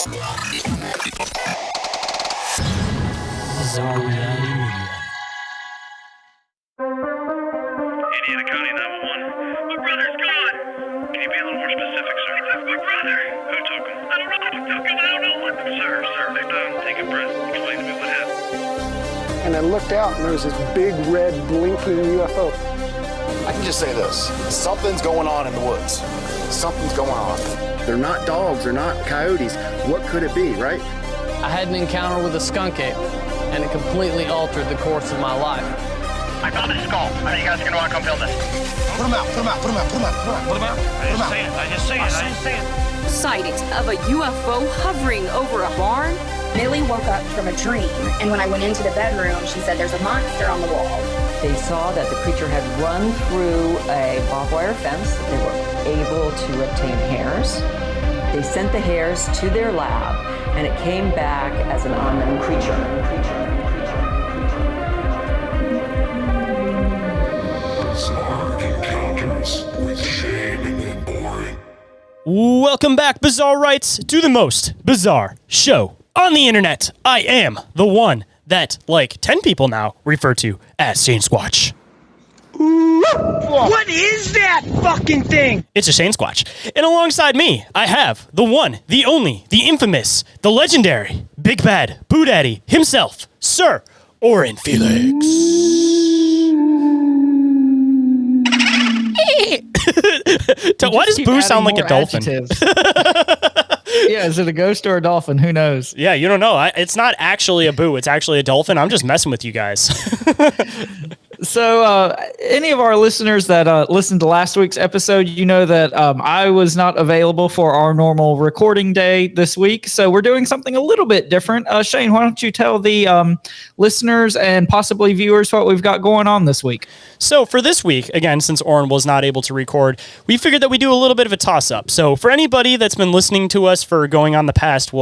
Bizarre Reality Media. Indiana County 911. My brother's gone. Can you be a little more specific, sir? He took my brother. Who took him? I don't know who took him. I don't know what. Sir, take a breath. Explain to me what happened. And I looked out and there was this big red blinking UFO. I can just say this. Something's going on in the woods. Something's going on. They're not dogs. They're not coyotes. What could it be, right? I had an encounter with a skunk ape, and it completely altered the course of my life. I found a skull. I think you guys are going to want to come film this. Put him out. Put him out. Put him out. Put him out. Put him out. I just see it. Sightings of a UFO hovering over a barn. Millie woke up from a dream, and when I went into the bedroom, she said there's a monster on the wall. They saw that the creature had run through a barbed wire fence. They were able to obtain hairs. They sent the hairs to their lab, and it came back as an unknown creature. Bizarre encounters with shame and boring. Welcome back, Bizarrites, to the most bizarre show on the internet. I am the one that, like 10 people now, refer to as Sasquatch. What is that fucking thing? It's a Sasquatch. And alongside me, I have the one, the only, the infamous, the legendary, Big Bad Boo Daddy himself, Sir Oren Felix. Why does Boo sound like a dolphin? Yeah, is it a ghost or a dolphin? Who knows? Yeah, you don't know. It's not actually a boo. It's actually a dolphin. I'm just messing with you guys. So any of our listeners that listened to last week's episode, you know that I was not available for our normal recording day this week. So we're doing something a little bit different. Shane, why don't you tell the listeners and possibly viewers what we've got going on this week? So for this week, again, since Oren was not able to record, we figured that we do a little bit of a toss-up. So for anybody that's been listening to us for going on the past,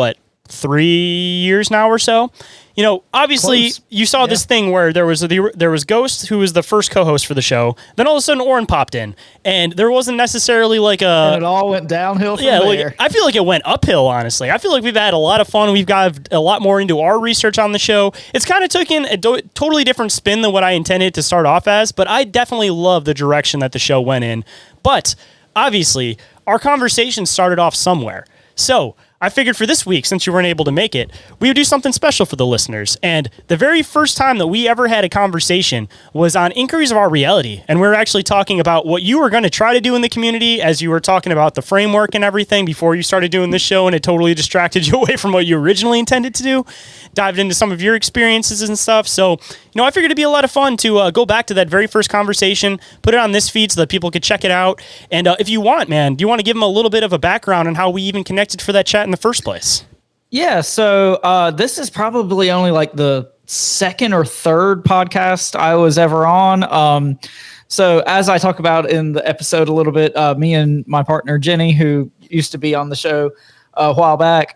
3 years now or so, you know, obviously Close. You saw this thing where there was Ghost, who was the first co-host for the show. Then all of a sudden Oren popped in, and there wasn't necessarily like a... And it all went downhill from there. Like, I feel like it went uphill, honestly. I feel like we've had a lot of fun. We've got a lot more into our research on the show. It's kind of taken a totally different spin than what I intended to start off as, but I definitely love the direction that the show went in. But obviously, our conversation started off somewhere. So I figured for this week, since you weren't able to make it, we would do something special for the listeners. And the very first time that we ever had a conversation was on Inquiries of Our Reality. And we were actually talking about what you were going to try to do in the community as you were talking about the framework and everything before you started doing this show, and it totally distracted you away from what you originally intended to do. Dived into some of your experiences and stuff. So, you know, I figured it'd be a lot of fun to go back to that very first conversation, put it on this feed so that people could check it out. And if you want, man, do you want to give them a little bit of a background on how we even connected for that chat in the first place? Yeah, so this is probably only like the second or third podcast I was ever on. So as I talk about in the episode a little bit, me and my partner Jenny, who used to be on the show a while back,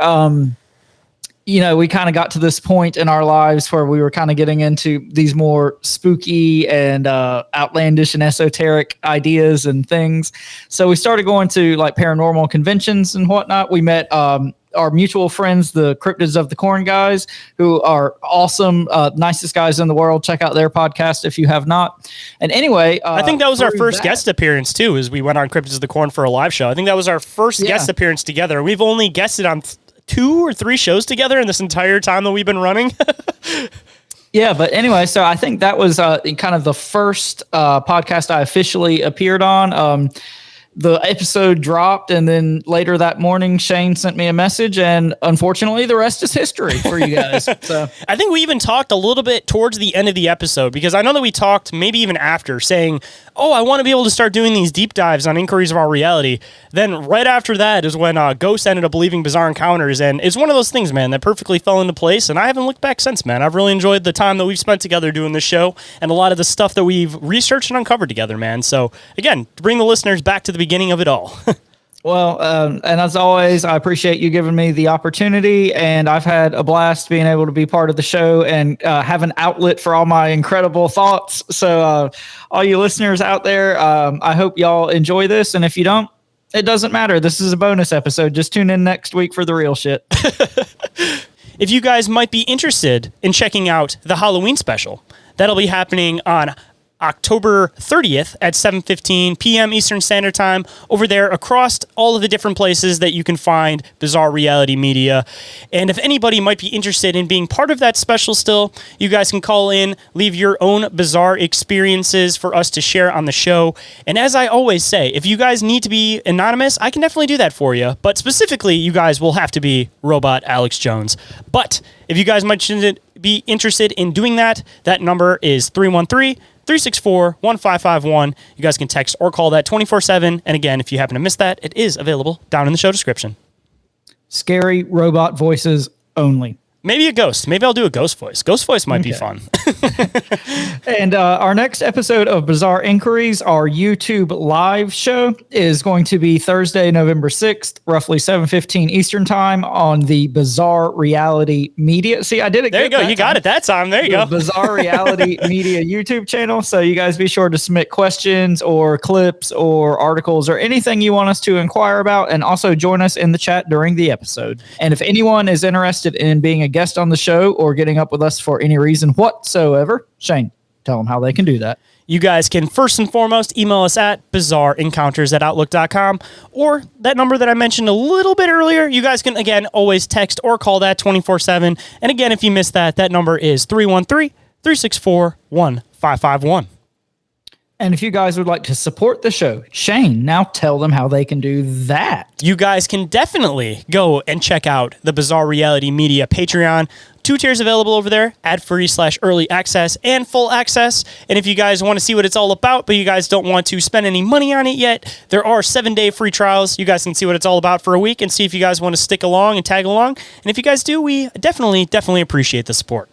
you know, we kind of got to this point in our lives where we were kind of getting into these more spooky and outlandish and esoteric ideas and things. So we started going to like paranormal conventions and whatnot. We met our mutual friends, the Cryptids of the Corn guys, who are awesome, nicest guys in the world. Check out their podcast if you have not. And anyway, I think that was our first guest appearance too, as we went on Cryptids of the Corn for a live show. I think that was our first guest appearance together. We've only guested on 2 or 3 shows together in this entire time that we've been running. Yeah, but anyway, so I think that was kind of the first podcast I officially appeared on. The episode dropped, and then later that morning, Shane sent me a message, and unfortunately, the rest is history for you guys. So I think we even talked a little bit towards the end of the episode, because I know that we talked maybe even after saying, oh, I want to be able to start doing these deep dives on Inquiries of Our Reality. Then right after that is when Ghost ended up leaving Bizarre Encounters, and it's one of those things, man, that perfectly fell into place, and I haven't looked back since, man. I've really enjoyed the time that we've spent together doing this show, and a lot of the stuff that we've researched and uncovered together, man. So again, to bring the listeners back to the beginning of it all. Well, and as always, I appreciate you giving me the opportunity, and I've had a blast being able to be part of the show and have an outlet for all my incredible thoughts. So all you listeners out there, I hope y'all enjoy this. And if you don't, It doesn't matter. This is a bonus episode. Just tune in next week for the real shit. If you guys might be interested in checking out the Halloween special, that'll be happening on October 30th at 7:15 p.m. Eastern Standard Time over there across all of the different places that you can find Bizarre Reality Media. And if anybody might be interested in being part of that special still, you guys can call in, leave your own bizarre experiences for us to share on the show. And as I always say, if you guys need to be anonymous, I can definitely do that for you. But specifically, you guys will have to be Robot Alex Jones. But if you guys might be interested in doing that, that number is 313-364-1551. You guys can text or call that 24/7. And again, if you happen to miss that, it is available down in the show description. Scary robot voices only. Maybe a ghost. Maybe I'll do a ghost voice. Ghost voice might be fun. And our next episode of Bizarre Inquiries, our YouTube live show, is going to be Thursday, November 6th, roughly 7:15 Eastern Time on the Bizarre Reality Media. See, I did it. There you go. You got it that time. There you go. Bizarre Reality Media YouTube channel. So you guys be sure to submit questions or clips or articles or anything you want us to inquire about, and also join us in the chat during the episode. And if anyone is interested in being a guest on the show or getting up with us for any reason whatsoever, Shane, tell them how they can do that. You guys can first and foremost email us at bizarreencounters@outlook.com, or that number that I mentioned a little bit earlier. You guys can, again, always text or call that 24/7. And again, if you missed that, that number is 313-364-1551. And if you guys would like to support the show, Shane, now tell them how they can do that. You guys can definitely go and check out the Bizarre Reality Media Patreon. 2 tiers available over there, ad-free/early access and full access. And if you guys want to see what it's all about, but you guys don't want to spend any money on it yet, there are 7-day free trials. You guys can see what it's all about for a week and see if you guys want to stick along and tag along. And if you guys do, we definitely appreciate the support.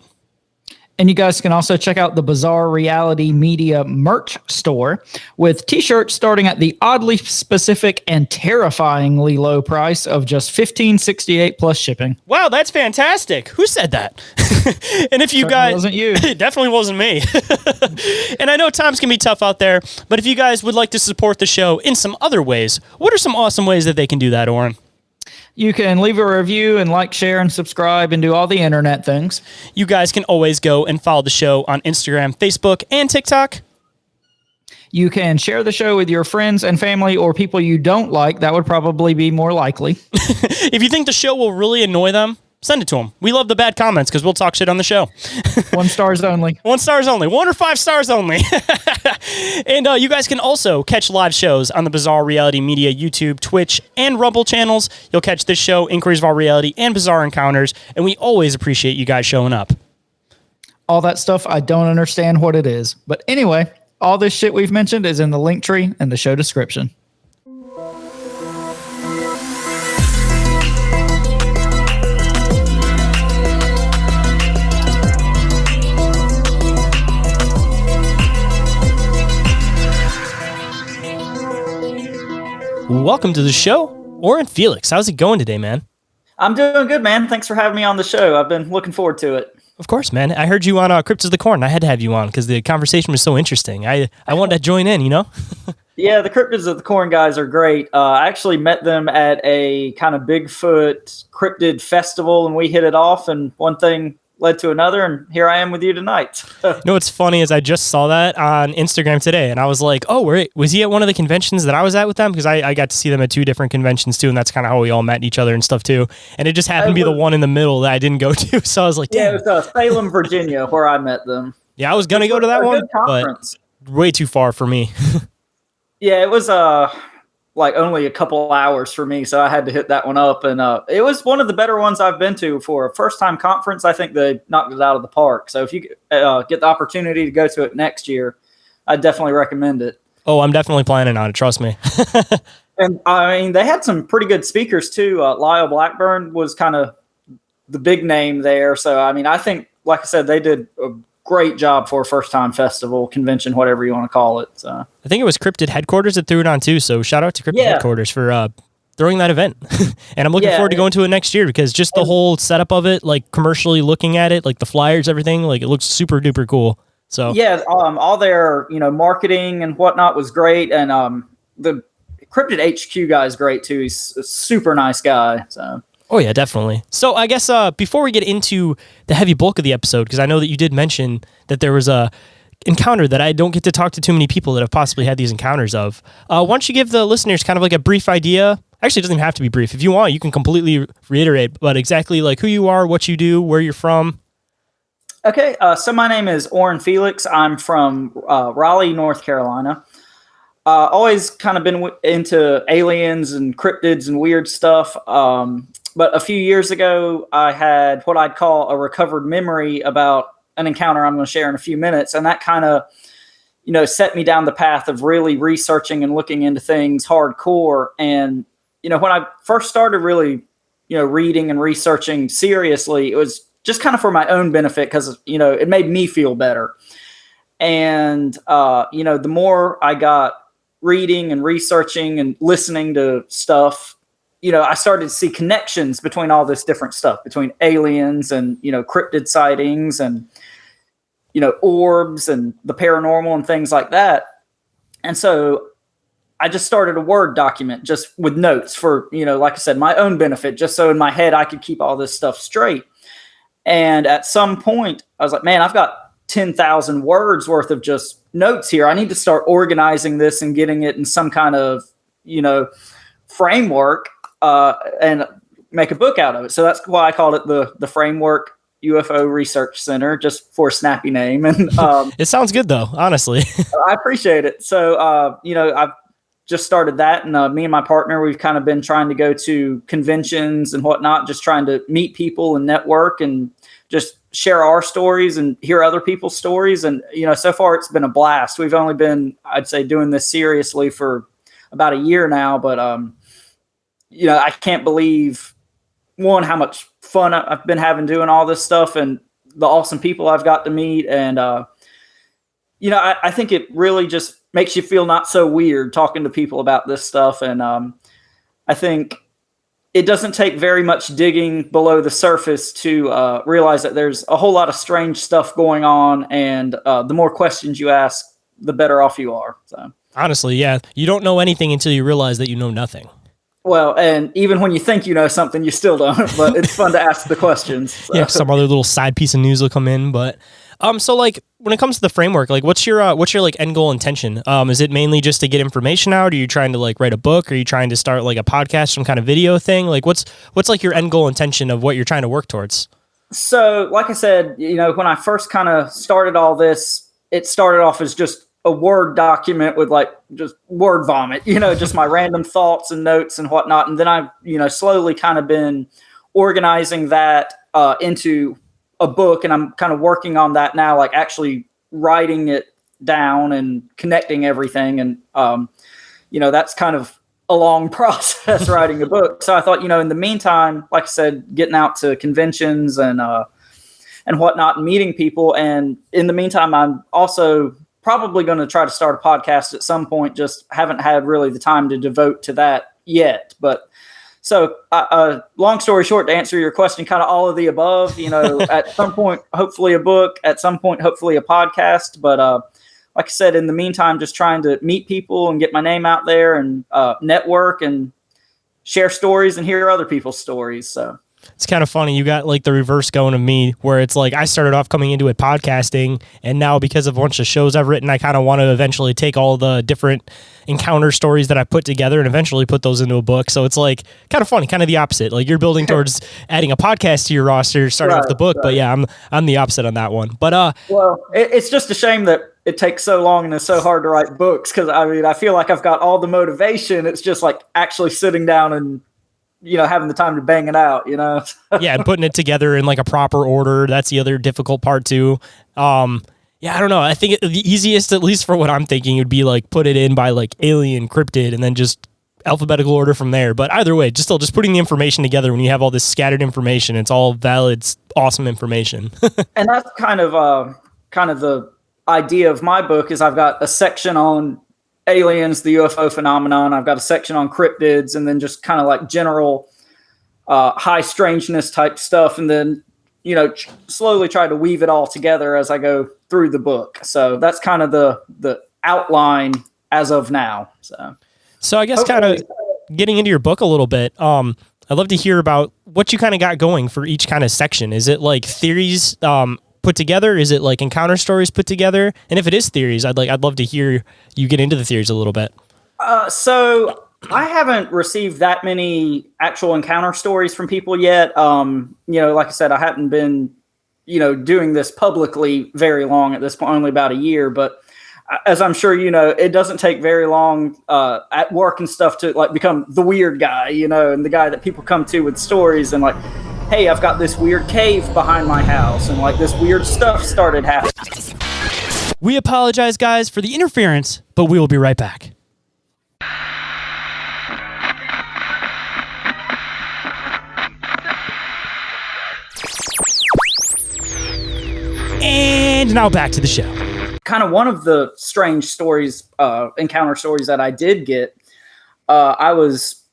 And you guys can also check out the Bizarre Reality Media merch store with t-shirts starting at the oddly specific and terrifyingly low price of just $15.68 plus shipping. Wow, that's fantastic. Who said that? And if you guys... wasn't you. It definitely wasn't me. And I know times can be tough out there, but if you guys would like to support the show in some other ways, what are some awesome ways that they can do that, Oren? You can leave a review and like, share, and subscribe and do all the internet things. You guys can always go and follow the show on Instagram, Facebook, and TikTok. You can share the show with your friends and family or people you don't like. That would probably be more likely. If you think the show will really annoy them, send it to them. We love the bad comments because we'll talk shit on the show. 1 stars only. 1 stars only. 1 or 5 stars only. And you guys can also catch live shows on the Bizarre Reality Media YouTube, Twitch, and Rumble channels. You'll catch this show, Inquiries of Our Reality, and Bizarre Encounters, and we always appreciate you guys showing up. All that stuff, I don't understand what it is. But anyway, all this shit we've mentioned is in the link tree in the show description. Welcome to the show, Oren Felix. How's it going today, man? I'm doing good, man. Thanks for having me on the show. I've been looking forward to it. Of course, man. I heard you on Crypts of the Corn. I had to have you on because the conversation was so interesting. I wanted to join in, you know? Yeah, the Cryptids of the Corn guys are great. I actually met them at a kind of Bigfoot cryptid festival, and we hit it off, and one thing led to another, and here I am with you tonight. You know what's funny is I just saw that on Instagram today, and I was like, oh, wait, was he at one of the conventions that I was at with them? Because I got to see them at 2 different conventions, too, and that's kind of how we all met each other and stuff, too. And it just happened to be the one in the middle that I didn't go to, so I was like, damn. Yeah, it was Salem, Virginia, where I met them. Yeah, I was going to go to that one, but way too far for me. Yeah, it was like only a couple hours for me, so I had to hit that one up, and it was one of the better ones I've been to for a first-time conference. I think they knocked it out of the park. So if you get the opportunity to go to it next year, I definitely recommend it. Oh, I'm definitely planning on it. Trust me. And I mean, they had some pretty good speakers too. Lyle Blackburn was kind of the big name there. So I mean, I think, like I said, they did a great job for a first-time festival, convention, whatever you want to call it. So I think it was Cryptid Headquarters that threw it on too. So shout out to Cryptid Headquarters for throwing that event. And I'm looking forward to going to it next year because just the whole setup of it, like commercially looking at it, like the flyers, everything, like it looks super duper cool. So yeah, all their marketing and whatnot was great, and the Cryptid HQ guy is great too. He's a super nice guy. So. Oh yeah, definitely. So I guess before we get into the heavy bulk of the episode, because I know that you did mention that there was a encounter that I don't get to talk to too many people that have possibly had these encounters of. Why don't you give the listeners kind of like a brief idea? Actually, it doesn't even have to be brief. If you want, you can completely reiterate, but exactly like who you are, what you do, where you're from. Okay, so my name is Orrin Felix. I'm from Raleigh, North Carolina. Always kind of been into aliens and cryptids and weird stuff. But a few years ago, I had what I'd call a recovered memory about an encounter I'm going to share in a few minutes. And that kind of, set me down the path of really researching and looking into things hardcore. And, when I first started really, reading and researching seriously, it was just kind of for my own benefit because, it made me feel better. And, the more I got reading and researching and listening to stuff, I started to see connections between all this different stuff, between aliens and, cryptid sightings and, orbs and the paranormal and things like that. And so I just started a Word document just with notes for, like I said, my own benefit, just so in my head I could keep all this stuff straight. And at some point I was like, man, I've got 10,000 words worth of just notes here. I need to start organizing this and getting it in some kind of, framework and make a book out of it. So that's why I called it the Framework UFO Research Center, just for a snappy name. And it sounds good though, honestly. I appreciate it. So, I've just started that, and me and my partner, we've kind of been trying to go to conventions and whatnot, just trying to meet people and network and just share our stories and hear other people's stories. And, so far it's been a blast. We've only been, I'd say, doing this seriously for about a year now, but, I can't believe, one, how much fun I've been having doing all this stuff and the awesome people I've got to meet. And, I think it really just makes you feel not so weird talking to people about this stuff. And I think it doesn't take very much digging below the surface to realize that there's a whole lot of strange stuff going on. And the more questions you ask, the better off you are. So honestly, yeah, you don't know anything until you realize that you know nothing. Well, and even when you think you know something, you still don't. But it's fun to ask the questions. So. Yeah, some other little side piece of news will come in. But so like when it comes to the framework, like what's your like end goal intention? Is it mainly just to get information out? Are you trying to like write a book? Are you trying to start like a podcast, some kind of video thing? Like what's like your end goal intention of what you're trying to work towards? So, like I said, when I first kind of started all this, it started off as just a Word document with like just word vomit, just my random thoughts and notes and whatnot. And then I've, slowly kind of been organizing that into a book, and I'm kind of working on that now, like actually writing it down and connecting everything. And, that's kind of a long process writing a book. So I thought, in the meantime, like I said, getting out to conventions and whatnot and meeting people. And in the meantime, I'm also probably going to try to start a podcast at some point. Just haven't had really the time to devote to that yet. But so long story short, to answer your question, kind of all of the above, at some point, hopefully a book, at some point, hopefully a podcast. But like I said, in the meantime, just trying to meet people and get my name out there and network and share stories and hear other people's stories. So it's kind of funny. You got like the reverse going of me, where it's like I started off coming into it podcasting, and now because of a bunch of shows I've written, I kind of want to eventually take all the different encounter stories that I put together and eventually put those into a book. So it's like kind of funny, kind of the opposite. Like you're building towards adding a podcast to your roster, starting off the book. Right. But yeah, I'm the opposite on that one. But well, it's just a shame that it takes so long and it's so hard to write books, because I feel like I've got all the motivation. It's just like actually sitting down and having the time to bang it out, Yeah, and putting it together in like a proper order. That's the other difficult part too. Yeah, I don't know. I think the easiest, at least for what I'm thinking, would be like put it in by like alien, cryptid, and then just alphabetical order from there. But either way, just putting the information together when you have all this scattered information, it's all valid, awesome information. And that's kind of the idea of my book is I've got a section on aliens, the UFO phenomenon. I've got a section on cryptids, and then just kind of like general high strangeness type stuff. And then, slowly try to weave it all together as I go through the book. So that's kind of the outline as of now. So So I guess kind of getting into your book a little bit, I'd love to hear about what you kind of got going for each kind of section. Is it like theories put together? Is it like encounter stories put together? And if it is theories, I'd love to hear you get into the theories a little bit. So I haven't received that many actual encounter stories from people yet. Like I said, I haven't been, doing this publicly very long at this point, only about a year, but as I'm sure you know, it doesn't take very long at work and stuff to like become the weird guy, and the guy that people come to with stories and like, hey, I've got this weird cave behind my house and like this weird stuff started happening. We apologize, guys, for the interference, but we will be right back. And now back to the show. Kind of one of the strange stories, encounter stories that I did get, I was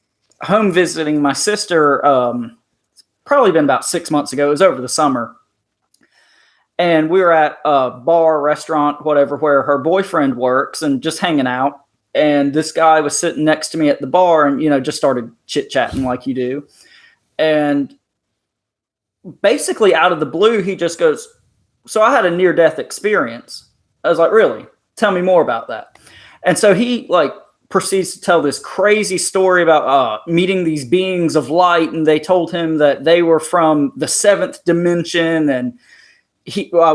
home visiting my sister, probably been about 6 months ago. It was over the summer. And we were at a bar, restaurant, whatever, where her boyfriend works and just hanging out. And this guy was sitting next to me at the bar and, just started chit-chatting like you do. And basically out of the blue, he just goes, so I had a near-death experience. I was like, really? Tell me more about that. And so he proceeds to tell this crazy story about meeting these beings of light. And they told him that they were from the 7th dimension. And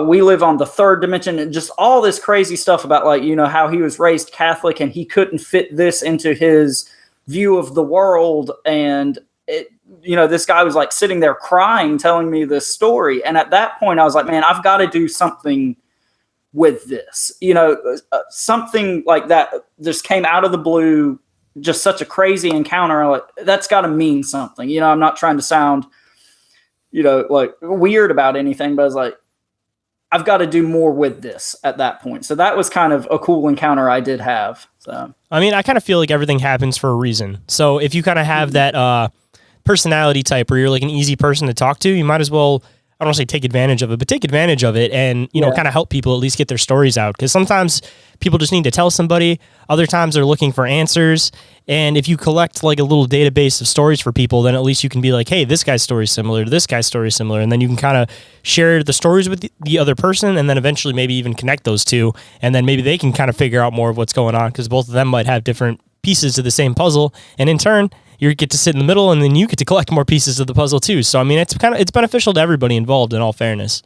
we live on the 3rd dimension, and just all this crazy stuff about how he was raised Catholic and he couldn't fit this into his view of the world. And this guy was like sitting there crying, telling me this story. And at that point I was like, man, I've got to do something with this, something like that just came out of the blue, just such a crazy encounter. Like, that's got to mean something. I'm not trying to sound, like weird about anything, but I was like, I've got to do more with this at that point. So that was kind of a cool encounter I did have. So, I mean, I kind of feel like everything happens for a reason. So if you kind of have that personality type where you're like an easy person to talk to, you might as well, I don't want to say take advantage of it, but take advantage of it and, kind of help people at least get their stories out. Because sometimes people just need to tell somebody. Other times they're looking for answers. And if you collect like a little database of stories for people, then at least you can be like, hey, this guy's story is similar to this guy's story is similar. And then you can kind of share the stories with the other person and then eventually maybe even connect those two. And then maybe they can kind of figure out more of what's going on because both of them might have different pieces to the same puzzle. And in turn, you get to sit in the middle and then you get to collect more pieces of the puzzle too. So, I mean, it's beneficial to everybody involved in all fairness.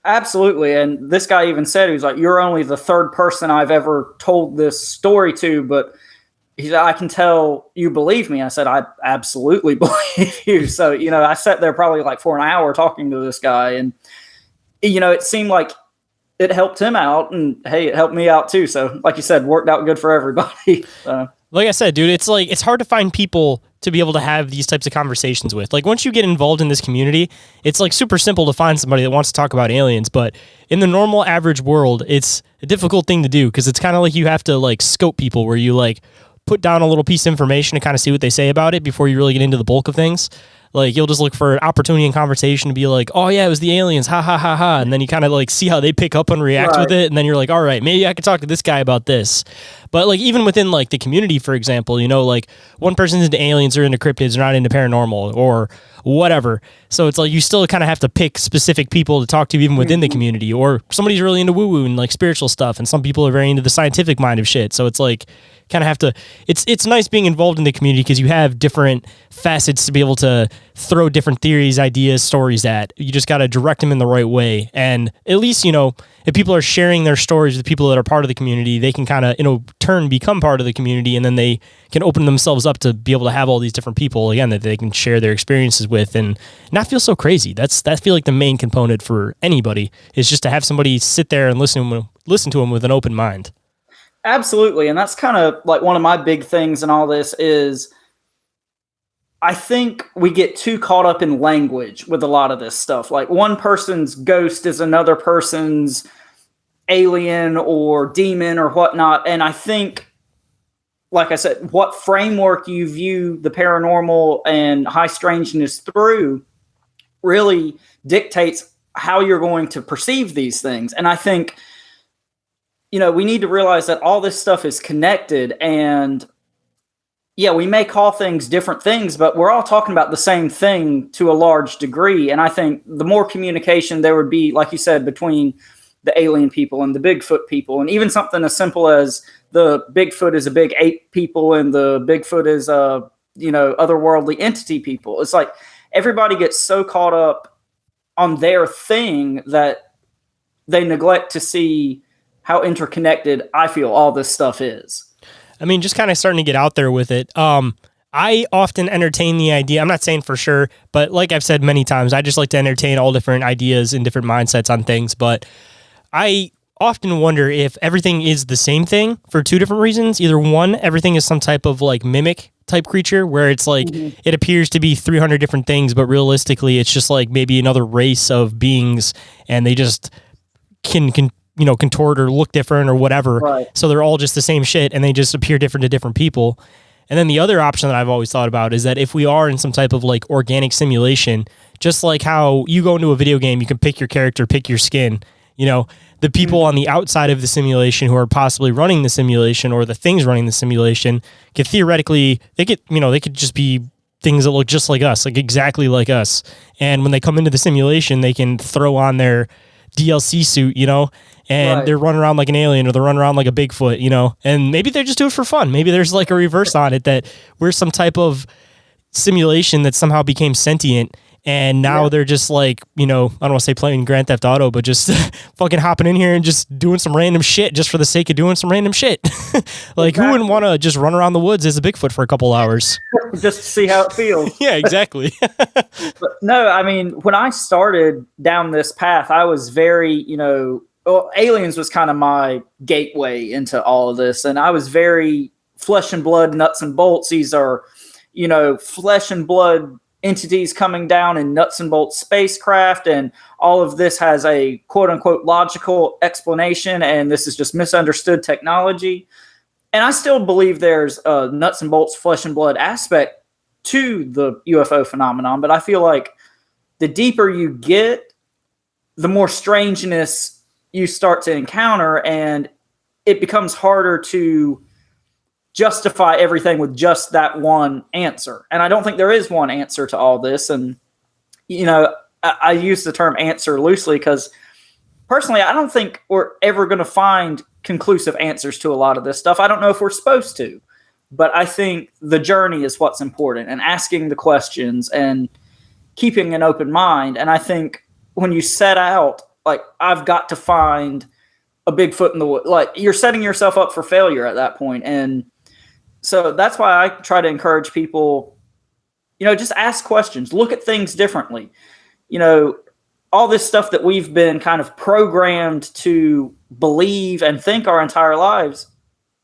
Absolutely. And this guy even said, he was like, you're only the 3rd person I've ever told this story to, but he said, I can tell you believe me. I said, I absolutely believe you. So, I sat there probably like for an hour talking to this guy and, it seemed like it helped him out and hey, it helped me out too. So like you said, worked out good for everybody. Like I said, dude, it's hard to find people to be able to have these types of conversations with. Like once you get involved in this community, it's like super simple to find somebody that wants to talk about aliens. But in the normal average world, it's a difficult thing to do because it's kind of like you have to like scope people where you like put down a little piece of information to kind of see what they say about it before you really get into the bulk of things. Like you'll just look for an opportunity in conversation to be like, oh yeah, it was the aliens, ha ha ha ha. And then you kind of like see how they pick up and react with it. And then you're like, all right, maybe I could talk to this guy about this. But like even within like the community, for example, like one person's into aliens or into cryptids, they're not into paranormal or whatever. So it's like you still kind of have to pick specific people to talk to even within the community, or somebody's really into woo-woo and like spiritual stuff. And some people are very into the scientific mind of shit. So it's like kind of have to, it's nice being involved in the community because you have different facets to be able to throw different theories, ideas, stories at. You just got to direct them in the right way. And at least, if people are sharing their stories with people that are part of the community, they can kind of, turn become part of the community, and then they can open themselves up to be able to have all these different people, again, that they can share their experiences with and not feel so crazy. I feel like the main component for anybody is just to have somebody sit there and listen to them with an open mind. Absolutely. And that's kind of like one of my big things in all this is I think we get too caught up in language with a lot of this stuff. Like one person's ghost is another person's alien or demon or whatnot. And I think, like I said, what framework you view the paranormal and high strangeness through really dictates how you're going to perceive these things. And I think, we need to realize that all this stuff is connected, and yeah, we may call things different things, but we're all talking about the same thing to a large degree. And I think the more communication there would be, like you said, between the alien people and the Bigfoot people, and even something as simple as the Bigfoot is a big ape people and the Bigfoot is otherworldly entity people. It's like everybody gets so caught up on their thing that they neglect to see how interconnected I feel all this stuff is. I mean, just kind of starting to get out there with it. I often entertain the idea. I'm not saying for sure, but like I've said many times, I just like to entertain all different ideas and different mindsets on things. But I often wonder if everything is the same thing for two different reasons. Either one, everything is some type of like mimic type creature where it's like it appears to be 300 different things, but realistically it's just like maybe another race of beings and they just can contort or look different or whatever. Right. So they're all just the same shit and they just appear different to different people. And then the other option that I've always thought about is that if we are in some type of like organic simulation, just like how you go into a video game, you can pick your character, pick your skin, the people on the outside of the simulation who are possibly running the simulation or the things running the simulation could theoretically, they could just be things that look just like us, like exactly like us. And when they come into the simulation, they can throw on their DLC suit, and they're running around like an alien or they're running around like a Bigfoot, and maybe they just do it for fun. Maybe there's like a reverse on it that we're some type of simulation that somehow became sentient. And now they're just like, I don't want to say playing Grand Theft Auto, but just fucking hopping in here and just doing some random shit just for the sake of doing some random shit. Like who wouldn't want to just run around the woods as a Bigfoot for a couple hours? Just to see how it feels. Yeah, exactly. But no, I mean, when I started down this path, I was very, Aliens was kind of my gateway into all of this. And I was very flesh and blood, nuts and bolts. These are, flesh and blood entities coming down in nuts and bolts spacecraft, and all of this has a quote unquote logical explanation, and this is just misunderstood technology. And I still believe there's a nuts and bolts flesh and blood aspect to the UFO phenomenon, but I feel like the deeper you get, the more strangeness you start to encounter, and it becomes harder to justify everything with just that one answer. And I don't think there is one answer to all this. And, I use the term answer loosely because personally, I don't think we're ever going to find conclusive answers to a lot of this stuff. I don't know if we're supposed to, but I think the journey is what's important, and asking the questions and keeping an open mind. And I think when you set out, like, I've got to find a Bigfoot in the wood, like, you're setting yourself up for failure at that point. And so that's why I try to encourage people, just ask questions, look at things differently. All this stuff that we've been kind of programmed to believe and think our entire lives,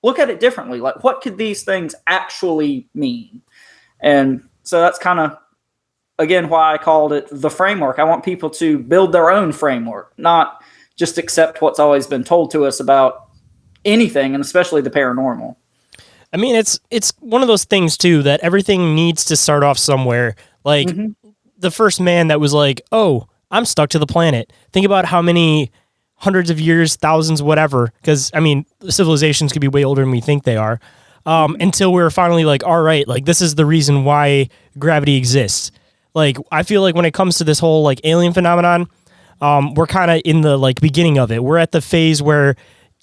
look at it differently. Like, what could these things actually mean? And so that's kind of, again, why I called it the framework. I want people to build their own framework, not just accept what's always been told to us about anything, and especially the paranormal. I mean, it's one of those things too that everything needs to start off somewhere. Like the first man that was like, "Oh, I'm stuck to the planet." Think about how many hundreds of years, thousands, whatever. Because I mean, civilizations could be way older than we think they are. Until we were finally like, all right, like this is the reason why gravity exists. Like I feel like when it comes to this whole like alien phenomenon, we're kind of in the like beginning of it. We're at the phase where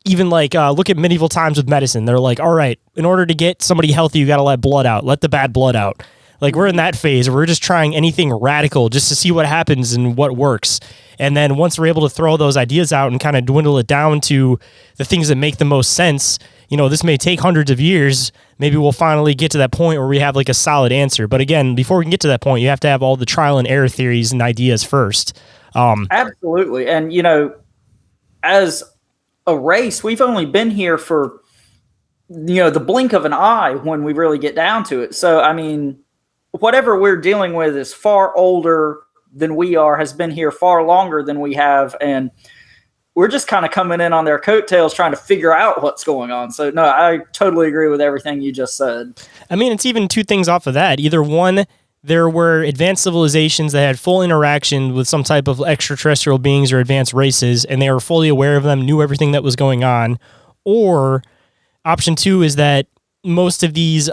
even like look at medieval times with medicine. They're like, all right, in order to get somebody healthy, you got to let blood out. Let the bad blood out. Like we're in that phase where we're just trying anything radical just to see what happens and what works. And then once we're able to throw those ideas out and kind of dwindle it down to the things that make the most sense, this may take hundreds of years. Maybe we'll finally get to that point where we have like a solid answer. But again, before we can get to that point, you have to have all the trial and error theories and ideas first. Absolutely. And, as a race, we've only been here for, the blink of an eye when we really get down to it. So, I mean, whatever we're dealing with is far older than we are, has been here far longer than we have. And we're just kind of coming in on their coattails trying to figure out what's going on. So, no, I totally agree with everything you just said. I mean, it's even two things off of that. Either one, there were advanced civilizations that had full interaction with some type of extraterrestrial beings or advanced races, and they were fully aware of them, knew everything that was going on. Or option two is that most of these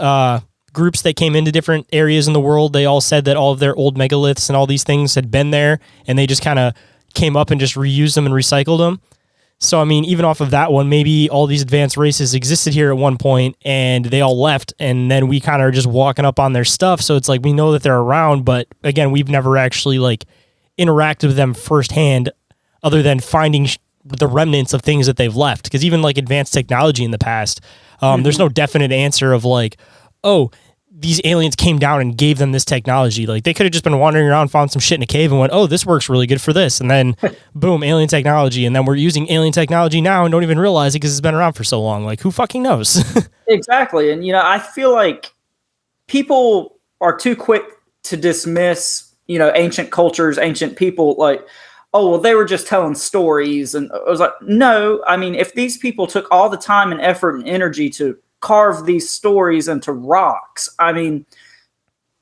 groups that came into different areas in the world, they all said that all of their old megaliths and all these things had been there, and they just kind of came up and just reused them and recycled them. So, I mean, even off of that one, maybe all these advanced races existed here at one point and they all left, and then we kind of are just walking up on their stuff. So it's like we know that they're around, but again, we've never actually like interacted with them firsthand other than finding the remnants of things that they've left. Because even like advanced technology in the past, there's no definite answer of like, oh, these aliens came down and gave them this technology. Like they could have just been wandering around, found some shit in a cave and went, oh, this works really good for this. And then boom, alien technology. And then we're using alien technology now and don't even realize it because it's been around for so long. Like who fucking knows? Exactly. And, I feel like people are too quick to dismiss, ancient cultures, ancient people, like, oh, well, they were just telling stories. And I was like, no, I mean, if these people took all the time and effort and energy to carve these stories into rocks, I mean,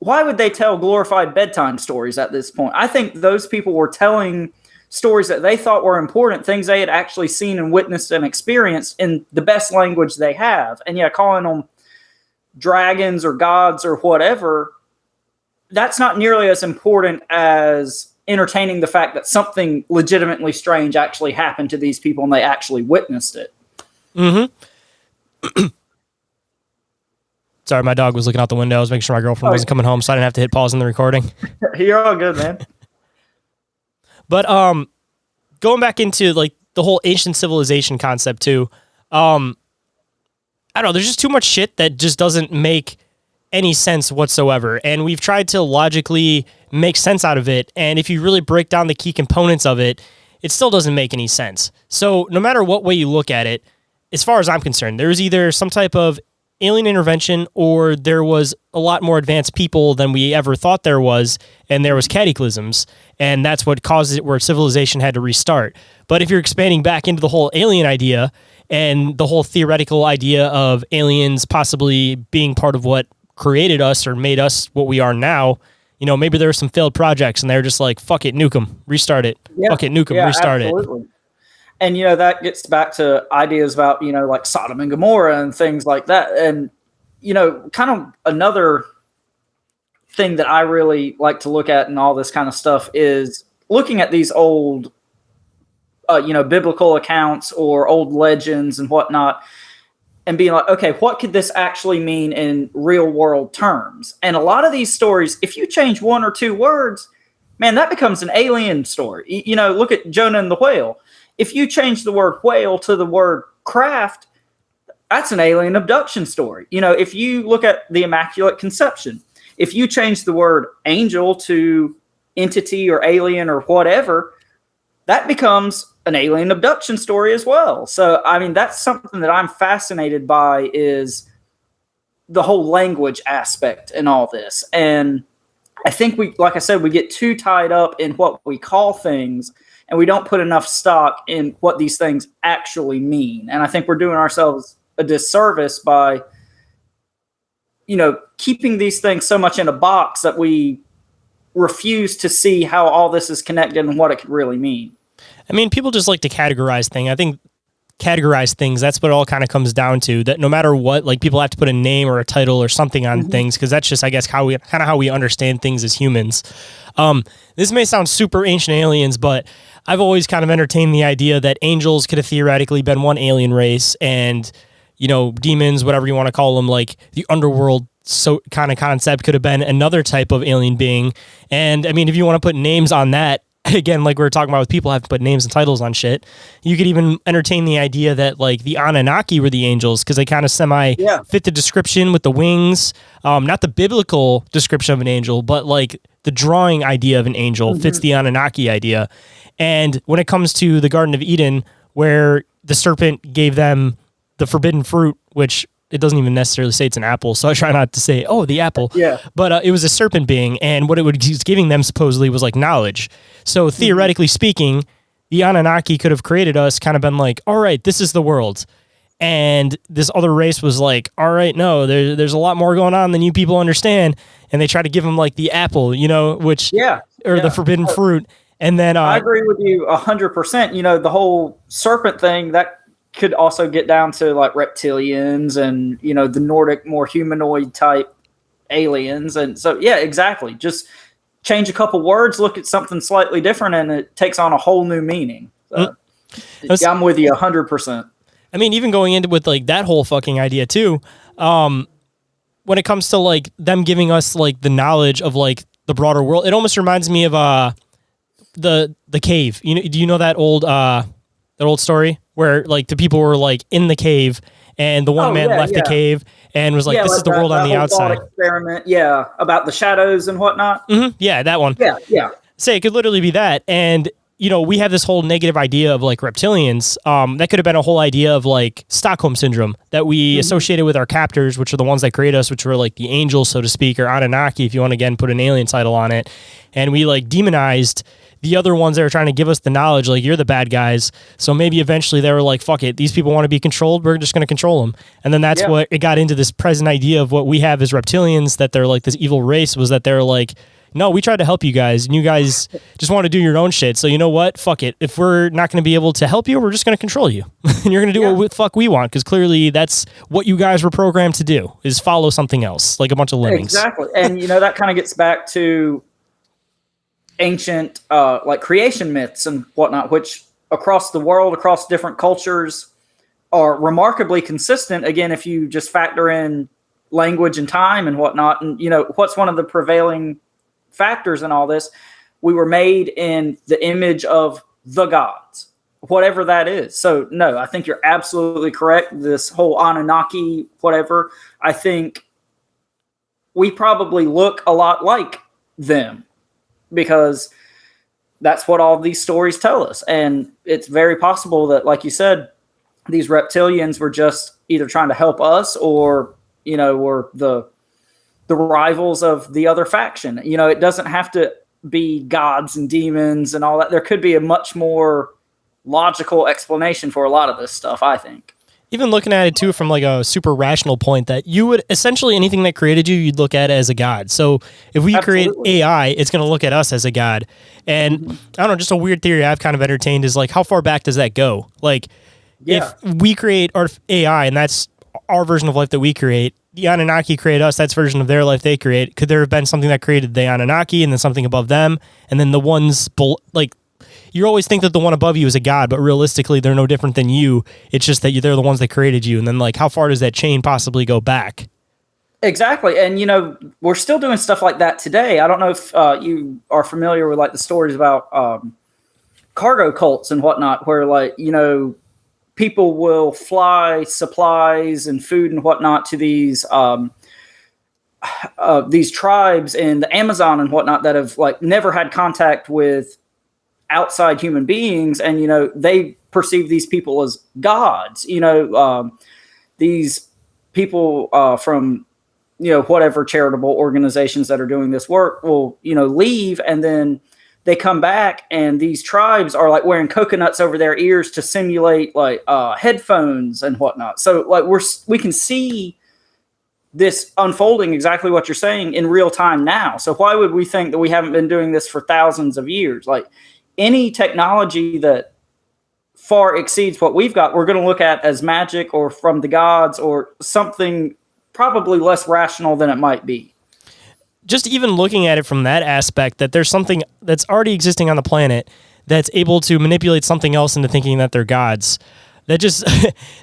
why would they tell glorified bedtime stories at this point? I think those people were telling stories that they thought were important, things they had actually seen and witnessed and experienced in the best language they have. And calling them dragons or gods or whatever, that's not nearly as important as entertaining the fact that something legitimately strange actually happened to these people and they actually witnessed it. Mm-hmm. Sorry, my dog was looking out the window. I was making sure my girlfriend wasn't coming home, so I didn't have to hit pause in the recording. You're all good, man. But going back into like the whole ancient civilization concept too, I don't know. There's just too much shit that just doesn't make any sense whatsoever, and we've tried to logically make sense out of it. And if you really break down the key components of it, it still doesn't make any sense. So no matter what way you look at it, as far as I'm concerned, there's either some type of alien intervention or there was a lot more advanced people than we ever thought there was, and there was cataclysms, and that's what caused it where civilization had to restart. But if you're expanding back into the whole alien idea and the whole theoretical idea of aliens possibly being part of what created us or made us what we are now, maybe there were some failed projects and they're just like, fuck it, nuke them, restart it. Fuck it, nuke them, restart absolutely. And, that gets back to ideas about, like Sodom and Gomorrah and things like that. And, kind of another thing that I really like to look at in all this kind of stuff is looking at these old, biblical accounts or old legends and whatnot, and being like, okay, what could this actually mean in real world terms? And a lot of these stories, if you change one or two words, man, that becomes an alien story. Look at Jonah and the whale. If you change the word whale to the word craft, that's an alien abduction story. If you look at the Immaculate Conception, if you change the word angel to entity or alien or whatever, that becomes an alien abduction story as well. So, I mean, that's something that I'm fascinated by, is the whole language aspect in all this. And I think like I said, we get too tied up in what we call things, and we don't put enough stock in what these things actually mean. And I think we're doing ourselves a disservice by, keeping these things so much in a box that we refuse to see how all this is connected and what it could really mean. I mean, people just like to categorize things. I think categorize things, that's what it all kind of comes down to, that no matter what, like people have to put a name or a title or something on things, because that's just, I guess, how we understand things as humans. This may sound super ancient aliens, but I've always kind of entertained the idea that angels could have theoretically been one alien race, and demons, whatever you want to call them, like the underworld kind of concept, could have been another type of alien being. And I mean, if you want to put names on that, again, like we were talking about with people have to put names and titles on shit, you could even entertain the idea that like the Anunnaki were the angels, because they kind of fit the description with the wings. Not the biblical description of an angel, but like the drawing idea of an angel fits the Anunnaki idea. And when it comes to the Garden of Eden, where the serpent gave them the forbidden fruit, which it doesn't even necessarily say it's an apple, so I try not to say, oh, the apple. Yeah. But it was a serpent being, and what it was giving them supposedly was like knowledge. So theoretically speaking, the Anunnaki could have created us, kind of been like, all right, this is the world. And this other race was like, all right, no, there's a lot more going on than you people understand. And they try to give them like the apple, the forbidden fruit. And then I agree with you 100%. The whole serpent thing, that could also get down to like reptilians and, the Nordic, more humanoid type aliens. And so, yeah, exactly. Just change a couple words, look at something slightly different, and it takes on a whole new meaning. So, yeah, I'm with you 100%. I mean, even going into with like that whole fucking idea too, when it comes to like them giving us like the knowledge of like the broader world, it almost reminds me of the cave. You know, do you know that old story where like the people were like in the cave and the one man left the cave and was like, this is the world on the outside. Experiment, about the shadows and whatnot. Mm-hmm. Yeah, that one. Yeah. Say it could literally be that. And, you know, we have this whole negative idea of like reptilians. That could have been a whole idea of like Stockholm syndrome that we associated with our captors, which are the ones that create us, which were like the angels, so to speak, or Anunnaki, if you want to again put an alien title on it. And we like demonized the other ones that are trying to give us the knowledge, like you're the bad guys. So maybe eventually they were like, fuck it, these people want to be controlled. We're just going to control them. And then that's what it got into this present idea of what we have as reptilians, that they're like this evil race, was that they're like, no, we tried to help you guys and you guys just want to do your own shit. So you know what? Fuck it. If we're not going to be able to help you, we're just going to control you and you're going to do what the fuck we want. Cause clearly that's what you guys were programmed to do, is follow something else, like a bunch of lemmings. Exactly. And you know, that kind of gets back to ancient like creation myths and whatnot, which across the world, across different cultures, are remarkably consistent. Again, if you just factor in language and time and whatnot, and you know, what's one of the prevailing factors in all this? We were made in the image of the gods, whatever that is. So no, I think you're absolutely correct. This whole Anunnaki, whatever, I think we probably look a lot like them, because that's what all these stories tell us. And it's very possible that, like you said, these reptilians were just either trying to help us or, you know, were the rivals of the other faction. You know, it doesn't have to be gods and demons and all that. There could be a much more logical explanation for a lot of this stuff, I think. Even looking at it too from like a super rational point, that you would essentially, anything that created you, you'd look at it as a god. So if we create AI, it's going to look at us as a god. And I don't know, just a weird theory I've kind of entertained is like, how far back does that go? Like if we create our AI and that's our version of life that we create, the Anunnaki create us, that's version of their life they create. Could there have been something that created the Anunnaki and then something above them? And then the ones like, you always think that the one above you is a god, but realistically they're no different than you. It's just that they're the ones that created you. And then like, how far does that chain possibly go back? Exactly. And, you know, we're still doing stuff like that today. I don't know if you are familiar with like the stories about cargo cults and whatnot, where like, you know, people will fly supplies and food and whatnot to these tribes in the Amazon and whatnot that have like never had contact with outside human beings, and you know, they perceive these people as gods. You know, these people from, you know, whatever charitable organizations that are doing this work will, you know, leave, and then they come back and these tribes are like wearing coconuts over their ears to simulate like headphones and whatnot. So like we can see this unfolding, exactly what you're saying, in real time now. So why would we think that we haven't been doing this for thousands of years? Like any technology that far exceeds what we've got, we're going to look at as magic or from the gods or something probably less rational than it might be. Just even looking at it from that aspect, that there's something that's already existing on the planet that's able to manipulate something else into thinking that they're gods. That just,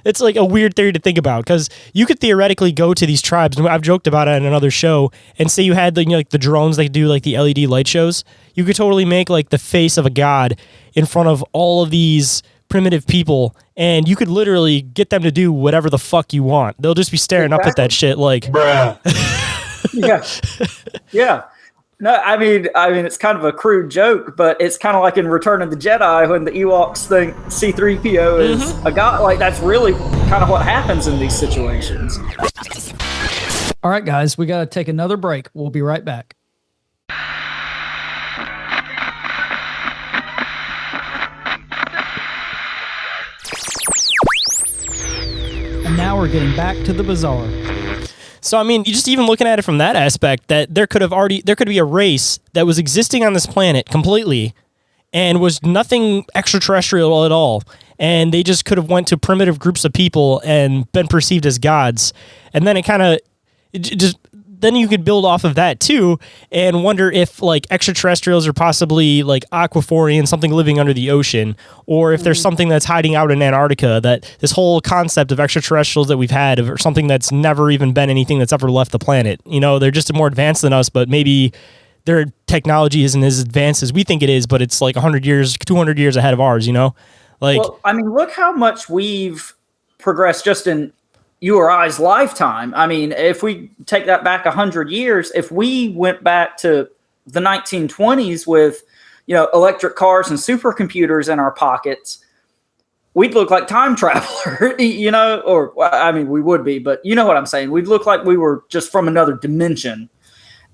it's like a weird theory to think about, because you could theoretically go to these tribes, and I've joked about it in another show, and say you had the, you know, like the drones that do like the LED light shows. You could totally make like the face of a god in front of all of these primitive people, and you could literally get them to do whatever the fuck you want. They'll just be staring up at that shit like, bruh. Yeah. No, I mean, it's kind of a crude joke, but it's kind of like in Return of the Jedi when the Ewoks think C-3PO is a god. Like, that's really kind of what happens in these situations. All right, guys, we got to take another break. We'll be right back. And now we're getting back to the bizarre. So, I mean, you just even looking at it from that aspect, that there could be a race that was existing on this planet completely and was nothing extraterrestrial at all. And they just could have went to primitive groups of people and been perceived as gods. And then it kind of, just then you could build off of that too and wonder if like extraterrestrials are possibly like aquaphorian, something living under the ocean, or if there's something that's hiding out in Antarctica, that this whole concept of extraterrestrials that we've had or something that's never even been anything that's ever left the planet. You know, they're just more advanced than us, but maybe their technology isn't as advanced as we think it is, but it's like 100 years, 200 years ahead of ours, you know? Like, well, I mean, look how much we've progressed just in you or I's lifetime. I mean, if we take that back 100 years, if we went back to the 1920s with, you know, electric cars and supercomputers in our pockets, we'd look like time traveler, you know, or I mean, we would be, but you know what I'm saying? We'd look like we were just from another dimension.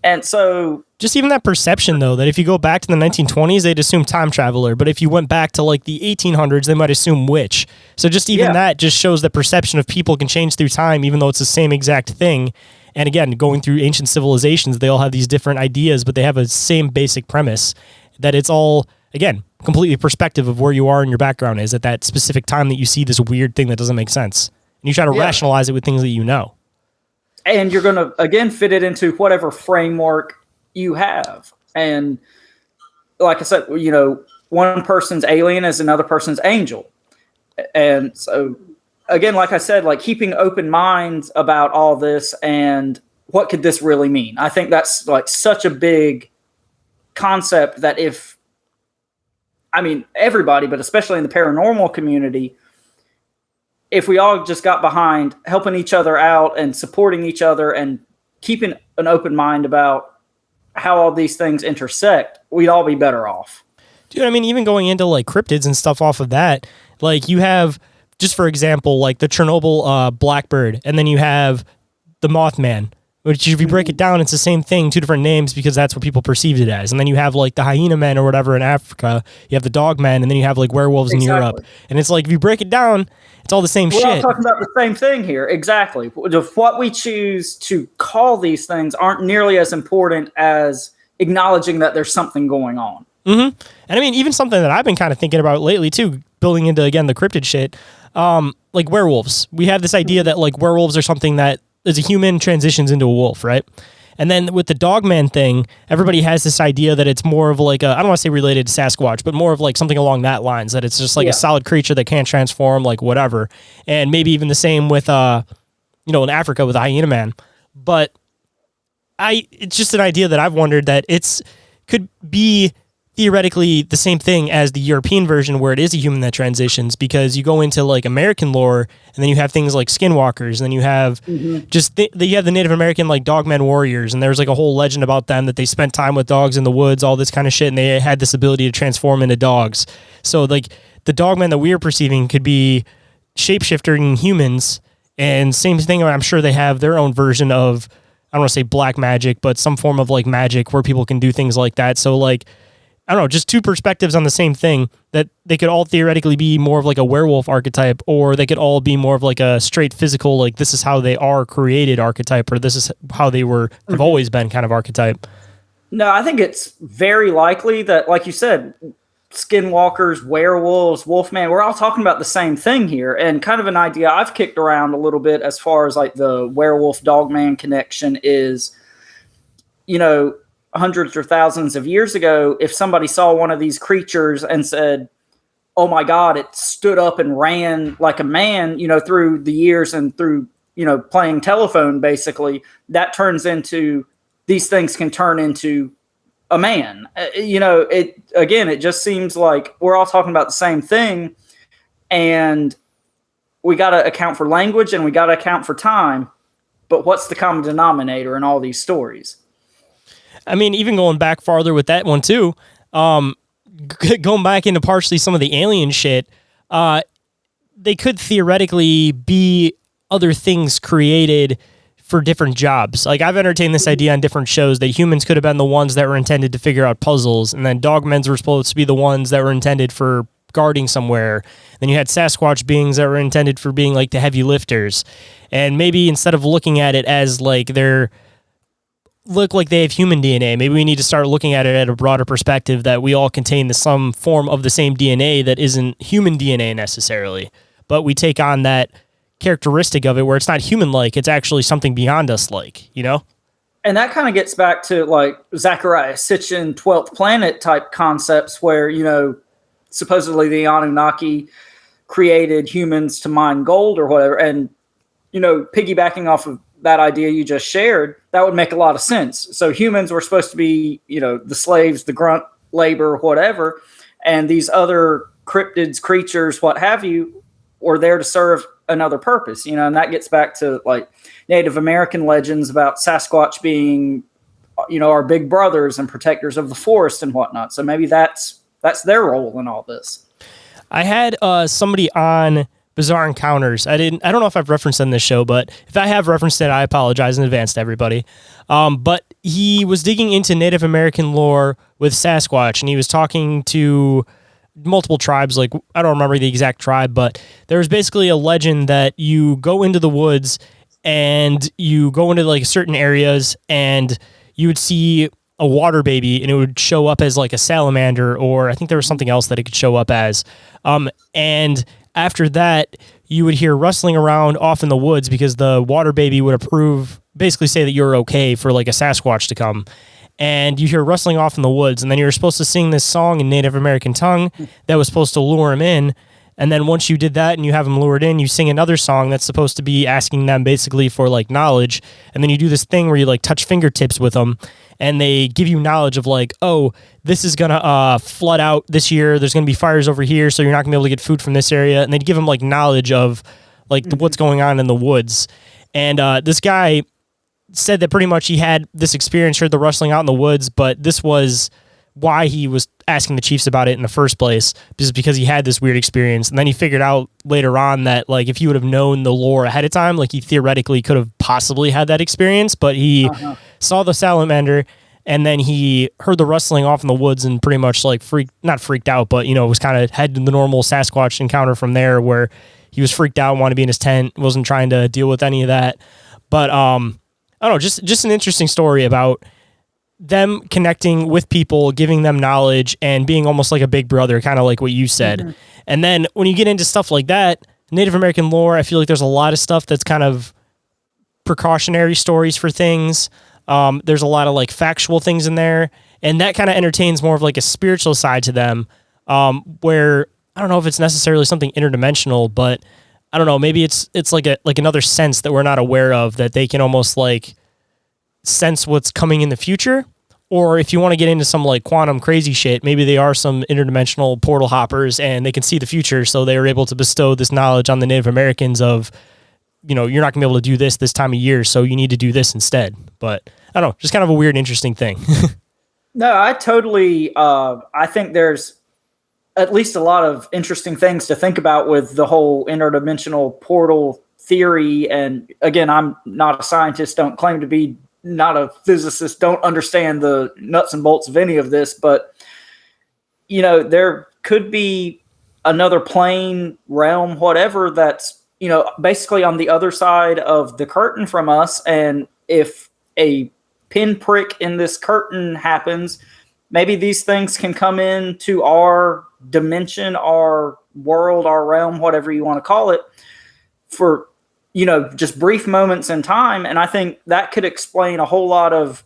And so just even that perception, though, that if you go back to the 1920s, they'd assume time traveler. But if you went back to like the 1800s, they might assume witch. So just even that just shows that perception of people can change through time, even though it's the same exact thing. And again, going through ancient civilizations, they all have these different ideas, but they have a same basic premise that it's all, again, completely perspective of where you are and your background is at that specific time that you see this weird thing that doesn't make sense. And you try to rationalize it with things that you know. And you're going to, again, fit it into whatever framework you have. And like I said, you know, one person's alien is another person's angel. And so, again, like I said, like keeping open minds about all this and what could this really mean? I think that's like such a big concept that if, I mean, everybody, but especially in the paranormal community, if we all just got behind helping each other out and supporting each other and keeping an open mind about how all these things intersect, we'd all be better off. Dude, I mean, even going into like cryptids and stuff off of that, like you have, just for example, like the Chernobyl blackbird, and then you have the Mothman, which if you break it down, it's the same thing, two different names because that's what people perceived it as. And then you have like the hyena men or whatever in Africa, you have the dog men, and then you have like werewolves in Europe. And it's like, if you break it down, it's all the same shit. We're all talking about the same thing here. Exactly. What we choose to call these things aren't nearly as important as acknowledging that there's something going on. Mm-hmm. And I mean, even something that I've been kind of thinking about lately too, building into, again, the cryptid shit, like werewolves. We have this idea that like werewolves are something that as a human transitions into a wolf, right? And then with the dogman thing, everybody has this idea that it's more of like a, I don't want to say related to Sasquatch, but more of like something along that lines, that it's just like a solid creature that can't transform, like whatever. And maybe even the same with, you know, in Africa with the hyena man. But it's just an idea that I've wondered that could be theoretically the same thing as the European version where it is a human that transitions, because you go into like American lore and then you have things like skinwalkers, and then you have you have the Native American like dogmen warriors, and there's like a whole legend about them that they spent time with dogs in the woods, all this kind of shit, and they had this ability to transform into dogs. So like the dogmen that we are perceiving could be shapeshifting humans, and same thing, I'm sure they have their own version of, I don't want to say black magic, but some form of like magic where people can do things like that. So like, I don't know, just two perspectives on the same thing, that they could all theoretically be more of like a werewolf archetype, or they could all be more of like a straight physical, like this is how they are created archetype, or this is how they have always been kind of archetype. No, I think it's very likely that, like you said, skinwalkers, werewolves, wolfman, we're all talking about the same thing here. And kind of an idea I've kicked around a little bit as far as like the werewolf dogman connection is, you know, hundreds or thousands of years ago, if somebody saw one of these creatures and said, oh my God, it stood up and ran like a man, you know, through the years and through, you know, playing telephone, basically, that turns into, these things can turn into a man. You know, it just seems like we're all talking about the same thing, and we got to account for language and we got to account for time. But what's the common denominator in all these stories? I mean, even going back farther with that one too, going back into partially some of the alien shit, they could theoretically be other things created for different jobs. Like I've entertained this idea on different shows that humans could have been the ones that were intended to figure out puzzles, and then dogmen were supposed to be the ones that were intended for guarding somewhere. Then you had Sasquatch beings that were intended for being like the heavy lifters. And maybe instead of looking at it as like look like they have human DNA, maybe we need to start looking at it at a broader perspective, that we all contain some form of the same DNA that isn't human DNA necessarily, but we take on that characteristic of it where it's not human-like, it's actually something beyond us, like, you know? And that kind of gets back to like Zachariah Sitchin 12th Planet type concepts where, supposedly the Anunnaki created humans to mine gold or whatever. And, piggybacking off of that idea you just shared, that would make a lot of sense. So humans were supposed to be, the slaves, the grunt labor, whatever. And these other cryptids, creatures, what have you, were there to serve another purpose, and that gets back to like Native American legends about Sasquatch being, our big brothers and protectors of the forest and whatnot. So maybe that's their role in all this. I had somebody on Bizarre Encounters. I don't know if I've referenced it in this show, but if I have referenced it, I apologize in advance to everybody. But he was digging into Native American lore with Sasquatch, and he was talking to multiple tribes. Like, I don't remember the exact tribe, but there was basically a legend that you go into the woods and you go into like certain areas and you would see a water baby and it would show up as like a salamander, or I think there was something else that it could show up as. And after that, you would hear rustling around off in the woods because the water baby would basically say that you're okay for like a Sasquatch to come. And you hear rustling off in the woods, and then you're supposed to sing this song in Native American tongue that was supposed to lure him in. And then once you did that and you have him lured in, you sing another song that's supposed to be asking them basically for like knowledge. And then you do this thing where you like touch fingertips with them, and they give you knowledge of like, oh, this is going to flood out this year. There's going to be fires over here, so you're not going to be able to get food from this area. And they'd give them like knowledge of like what's going on in the woods. And this guy said that pretty much he had this experience, heard the rustling out in the woods, but this was why he was asking the chiefs about it in the first place, just because he had this weird experience. And then he figured out later on that like if he would have known the lore ahead of time, like he theoretically could have possibly had that experience, but he saw the salamander and then he heard the rustling off in the woods and pretty much like not freaked out, but was kind of had the normal Sasquatch encounter from there where he was freaked out, wanted to be in his tent, wasn't trying to deal with any of that. But I don't know, just an interesting story about them connecting with people, giving them knowledge, and being almost like a big brother, kind of like what you said. Mm-hmm. And then when you get into stuff like that, Native American lore, I feel like there's a lot of stuff that's kind of precautionary stories for things. There's a lot of like factual things in there, and that kind of entertains more of like a spiritual side to them, where I don't know if it's necessarily something interdimensional, but I don't know, maybe it's like another sense that we're not aware of, that they can almost like sense what's coming in the future. Or if you want to get into some like quantum crazy shit, maybe they are some interdimensional portal hoppers and they can see the future, so they are able to bestow this knowledge on the Native Americans of, you're not gonna be able to do this time of year, so you need to do this instead. But I don't know, just kind of a weird, interesting thing. No, I totally, I think there's at least a lot of interesting things to think about with the whole interdimensional portal theory. And again, I'm not a scientist, don't claim to be, not a physicist, don't understand the nuts and bolts of any of this, but there could be another plane, realm, whatever, that's basically on the other side of the curtain from us. And if a pinprick in this curtain happens, maybe these things can come into our dimension, our world, our realm, whatever you want to call it, for just brief moments in time. And I think that could explain a whole lot of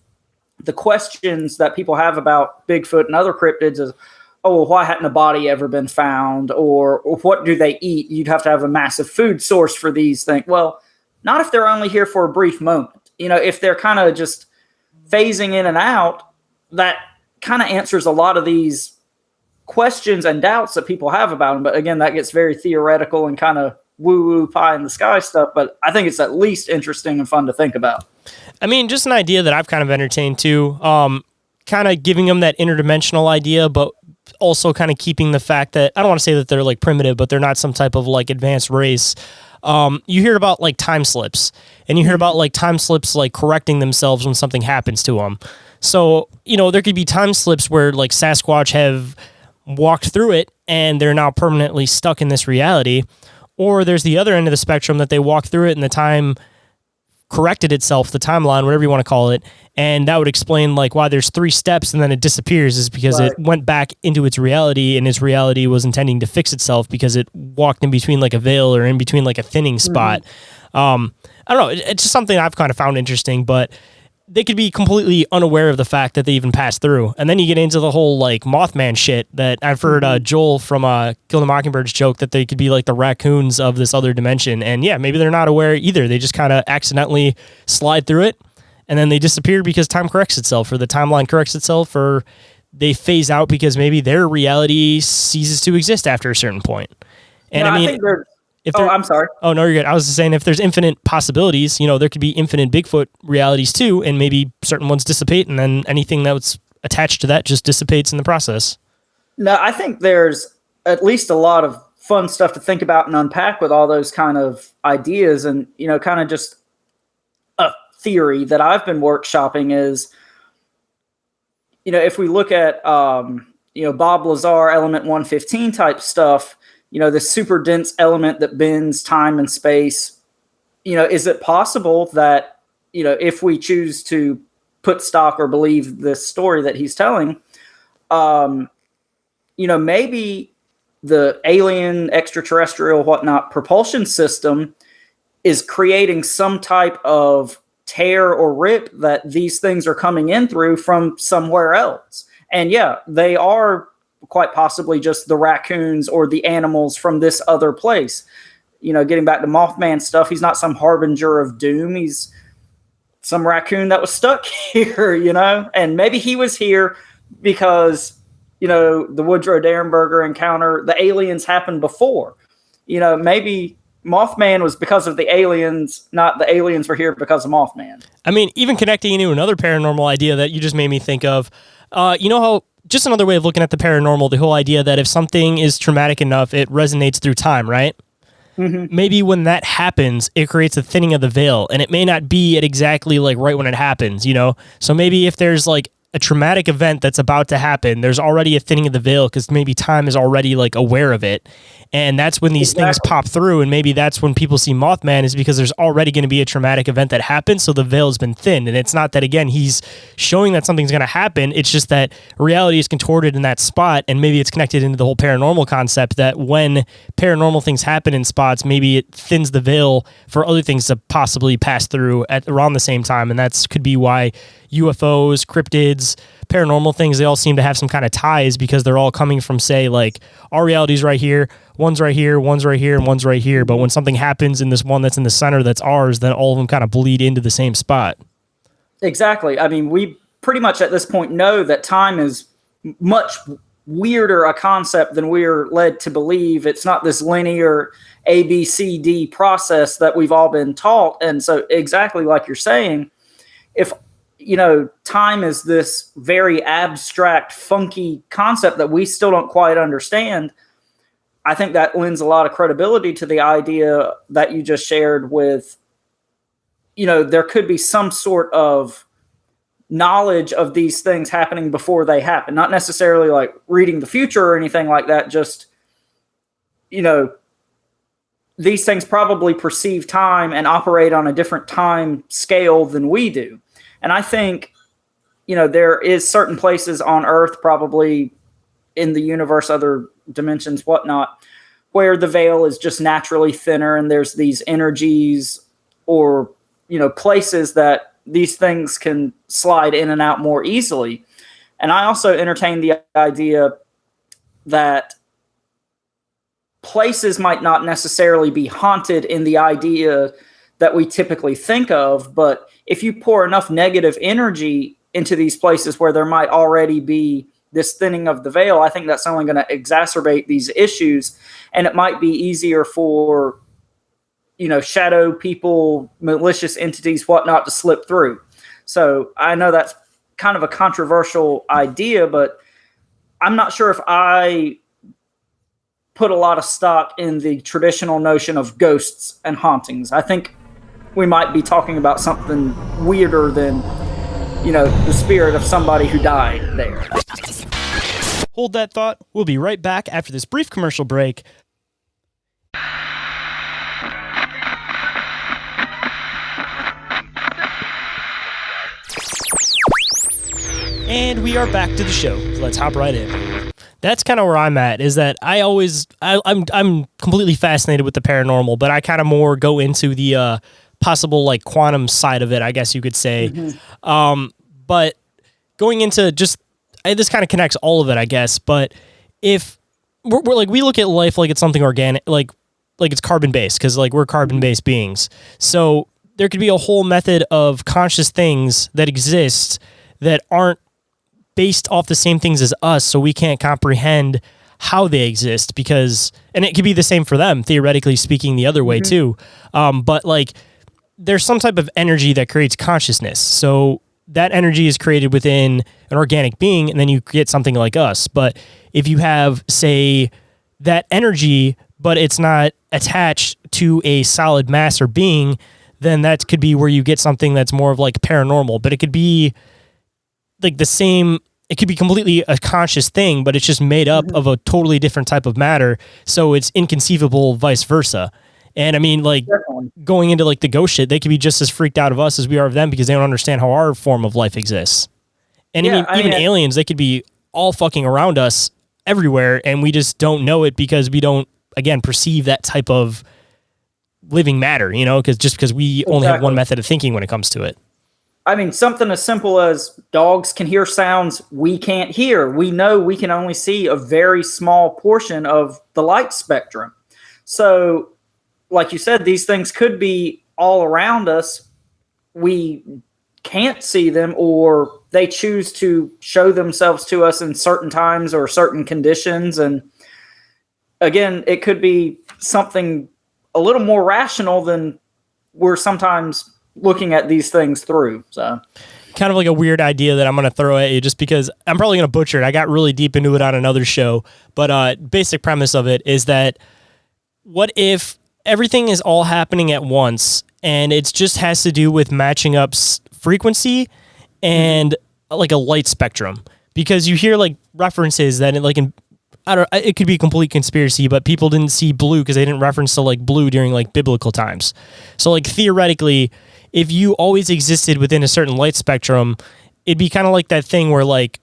the questions that people have about Bigfoot and other cryptids is, oh, well, why hadn't a body ever been found? Or what do they eat? You'd have to have a massive food source for these things. Well, not if they're only here for a brief moment. If they're kind of just phasing in and out, that kind of answers a lot of these questions and doubts that people have about them. But again, that gets very theoretical and kind of woo-woo pie in the sky stuff, but I think it's at least interesting and fun to think about. I mean, just an idea that I've kind of entertained too, kind of giving them that interdimensional idea, but also kind of keeping the fact that, I don't want to say that they're like primitive, but they're not some type of like advanced race. You hear about like time slips, and you hear about like time slips like correcting themselves when something happens to them. So, there could be time slips where like Sasquatch have walked through it and they're now permanently stuck in this reality. Or there's the other end of the spectrum that they walked through it and the time corrected itself, the timeline, whatever you want to call it. And that would explain like why there's 3 steps and then it disappears, is because it went back into its reality, and its reality was intending to fix itself because it walked in between like a veil or in between like a thinning spot. I don't know. It's just something I've kind of found interesting, but they could be completely unaware of the fact that they even passed through. And then you get into the whole like Mothman shit that I've heard Joel from Kill the Mockingbird's joke that they could be like the raccoons of this other dimension. And yeah, maybe they're not aware either. They just kind of accidentally slide through it and then they disappear because time corrects itself, or the timeline corrects itself, or they phase out because maybe their reality ceases to exist after a certain point. And no, I mean, think I'm sorry. Oh, no, you're good. I was just saying, if there's infinite possibilities, there could be infinite Bigfoot realities too, and maybe certain ones dissipate, and then anything that's attached to that just dissipates in the process. No, I think there's at least a lot of fun stuff to think about and unpack with all those kind of ideas. And, kind of just a theory that I've been workshopping is, if we look at, Bob Lazar, Element 115 type stuff, this super dense element that bends time and space, is it possible that, if we choose to put stock or believe this story that he's telling, maybe the alien, extraterrestrial, whatnot propulsion system is creating some type of tear or rip that these things are coming in through from somewhere else. And yeah, they are quite possibly just the raccoons or the animals from this other place. Getting back to Mothman stuff, he's not some harbinger of doom. He's some raccoon that was stuck here, and maybe he was here because, the Woodrow Derenberger encounter, the aliens happened before. Maybe Mothman was because of the aliens, not the aliens were here because of Mothman. I mean, even connecting into another paranormal idea that you just made me think of, how just another way of looking at the paranormal, the whole idea that if something is traumatic enough, it resonates through time, right? Mm-hmm. Maybe when that happens, it creates a thinning of the veil, and it may not be at exactly like right when it happens, So maybe if there's like a traumatic event that's about to happen, there's already a thinning of the veil because maybe time is already like aware of it. And that's when these things pop through, and maybe that's when people see Mothman, is because there's already going to be a traumatic event that happens, so the veil's been thinned. And it's not that, again, he's showing that something's going to happen, it's just that reality is contorted in that spot, and maybe it's connected into the whole paranormal concept that when paranormal things happen in spots, maybe it thins the veil for other things to possibly pass through at around the same time. And that could be why UFOs, cryptids, paranormal things, they all seem to have some kind of ties, because they're all coming from, say, like, our reality's right here, one's right here, one's right here, and one's right here. But when something happens in this one that's in the center that's ours, then all of them kind of bleed into the same spot. Exactly. I mean, we pretty much at this point know that time is much weirder a concept than we're led to believe. It's not this linear A, B, C, D process that we've all been taught. And so exactly like you're saying, if time is this very abstract, funky concept that we still don't quite understand, I think that lends a lot of credibility to the idea that you just shared with, there could be some sort of knowledge of these things happening before they happen. Not necessarily like reading the future or anything like that, just, these things probably perceive time and operate on a different time scale than we do. And I think, there is certain places on Earth, probably in the universe, other dimensions, whatnot, where the veil is just naturally thinner, and there's these energies or, places that these things can slide in and out more easily. And I also entertain the idea that places might not necessarily be haunted in the idea that we typically think of, but if you pour enough negative energy into these places where there might already be this thinning of the veil, I think that's only going to exacerbate these issues. And it might be easier for, shadow people, malicious entities, whatnot, to slip through. So I know that's kind of a controversial idea, but I'm not sure if I put a lot of stock in the traditional notion of ghosts and hauntings. I think we might be talking about something weirder than, the spirit of somebody who died there. Hold that thought. We'll be right back after this brief commercial break. And we are back to the show. So let's hop right in. That's kind of where I'm at, is that I'm completely fascinated with the paranormal, but I kind of more go into the possible like quantum side of it, I guess you could say. But going into just this kind of connects all of it, I guess. But if we're like, we look at life like it's something organic, like it's carbon based, because like we're carbon based beings. So there could be a whole method of conscious things that exist that aren't based off the same things as us, so we can't comprehend how they exist, because, and it could be the same for them, theoretically speaking, the other way too. But like there's some type of energy that creates consciousness. So that energy is created within an organic being, and then you get something like us. But if you have, say, that energy, but it's not attached to a solid mass or being, then that could be where you get something that's more of like paranormal. But it could be like the same, it could be completely a conscious thing, but it's just made up of a totally different type of matter. So it's inconceivable, vice versa. And I mean, like, going into like the ghost shit, they could be just as freaked out of us as we are of them, because they don't understand how our form of life exists. And even aliens, they could be all fucking around us everywhere, and we just don't know it because we don't, again, perceive that type of living matter, you know, because we only have one method of thinking when it comes to it. I mean, something as simple as dogs can hear sounds we can't hear. We know we can only see a very small portion of the light spectrum. So, like you said, these things could be all around us. We can't see them, or they choose to show themselves to us in certain times or certain conditions. And again, it could be something a little more rational than we're sometimes looking at these things through. So kind of like a weird idea that I'm going to throw at you, just because I'm probably going to butcher it. I got really deep into it on another show, but basic premise of it is that what if everything is all happening at once, and it just has to do with matching up frequency and like a light spectrum? Because you hear like references that it could be a complete conspiracy, but people didn't see blue because they didn't reference to like blue during like biblical times. So like theoretically, if you always existed within a certain light spectrum, it'd be kind of like that thing where like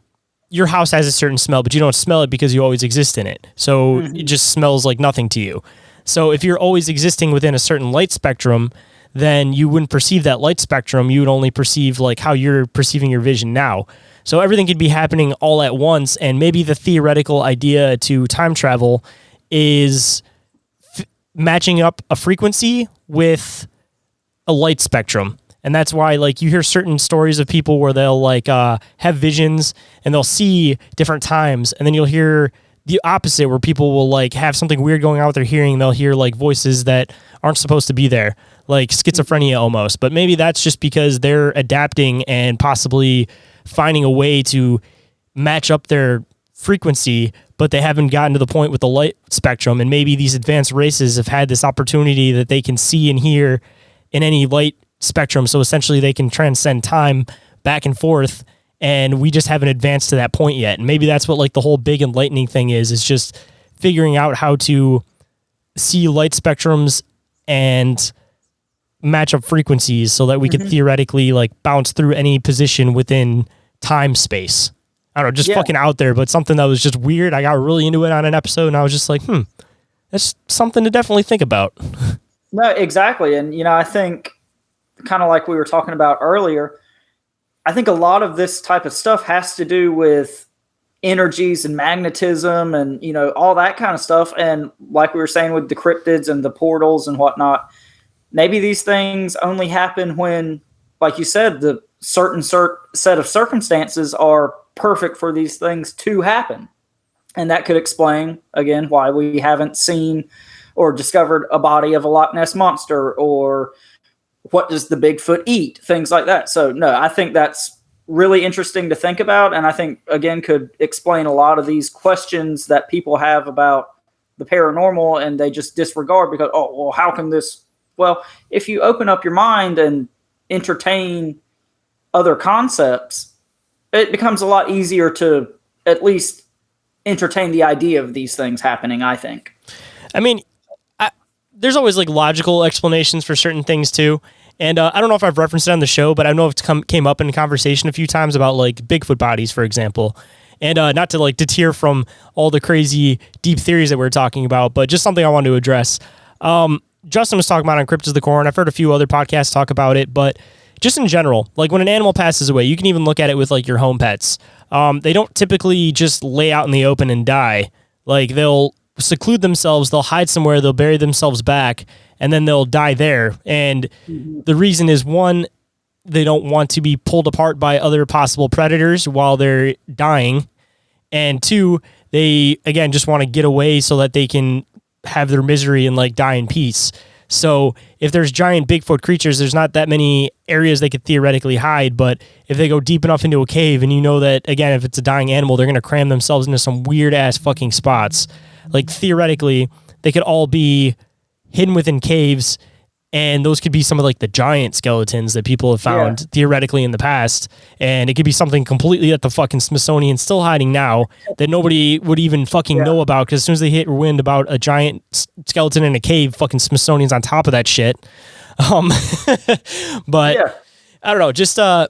your house has a certain smell, but you don't smell it because you always exist in it. So it just smells like nothing to you. So if you're always existing within a certain light spectrum, then you wouldn't perceive that light spectrum. You would only perceive like how you're perceiving your vision now. So everything could be happening all at once. And maybe the theoretical idea to time travel is matching up a frequency with a light spectrum. And that's why like you hear certain stories of people where they'll like have visions and they'll see different times. And then you'll hear the opposite, where people will like have something weird going on with their hearing. They'll hear like voices that aren't supposed to be there, like schizophrenia almost. But maybe that's just because they're adapting and possibly finding a way to match up their frequency, but they haven't gotten to the point with the light spectrum. And maybe these advanced races have had this opportunity that they can see and hear in any light spectrum. So essentially they can transcend time back and forth. And we just haven't advanced to that point yet. And maybe that's what like the whole big enlightening thing is just figuring out how to see light spectrums and match up frequencies so that we could theoretically like bounce through any position within time space. I don't know, just fucking out there, but something that was just weird. I got really into it on an episode, and I was just like, that's something to definitely think about. No, exactly. And, you know, I think kind of like we were talking about earlier, I think a lot of this type of stuff has to do with energies and magnetism and, you know, all that kind of stuff. And like we were saying with the cryptids and the portals and whatnot, maybe these things only happen when, like you said, the certain set of circumstances are perfect for these things to happen. And that could explain, again, why we haven't seen or discovered a body of a Loch Ness monster, or what does the Bigfoot eat, things like that. So, no, I think that's really interesting to think about. And I think, again, could explain a lot of these questions that people have about the paranormal, and they just disregard because, oh, well, how can this? Well, if you open up your mind and entertain other concepts, it becomes a lot easier to at least entertain the idea of these things happening, I think. I mean, there's always like logical explanations for certain things too. And I don't know if I've referenced it on the show, but I know it's came up in conversation a few times about like Bigfoot bodies, for example. And not to like deter from all the crazy deep theories that we're talking about, but just something I wanted to address. Justin was talking about on Crypt is the Corn. I've heard a few other podcasts talk about it, but just in general, like when an animal passes away, you can even look at it with like your home pets. They don't typically just lay out in the open and die. Like they'll seclude themselves, they'll hide somewhere, they'll bury themselves back, and then they'll die there. And the reason is, one, they don't want to be pulled apart by other possible predators while they're dying. And two, they, again, just want to get away so that they can have their misery and like die in peace. So if there's giant Bigfoot creatures, there's not that many areas they could theoretically hide. But if they go deep enough into a cave, and you know that, again, if it's a dying animal, they're going to cram themselves into some weird ass fucking spots. Like theoretically, they could all be hidden within caves, and those could be some of like the giant skeletons that people have found theoretically in the past. And it could be something completely that the fucking Smithsonian's still hiding now that nobody would even fucking know about, because as soon as they hit wind about a giant skeleton in a cave, fucking Smithsonian's on top of that shit. But I don't know, just they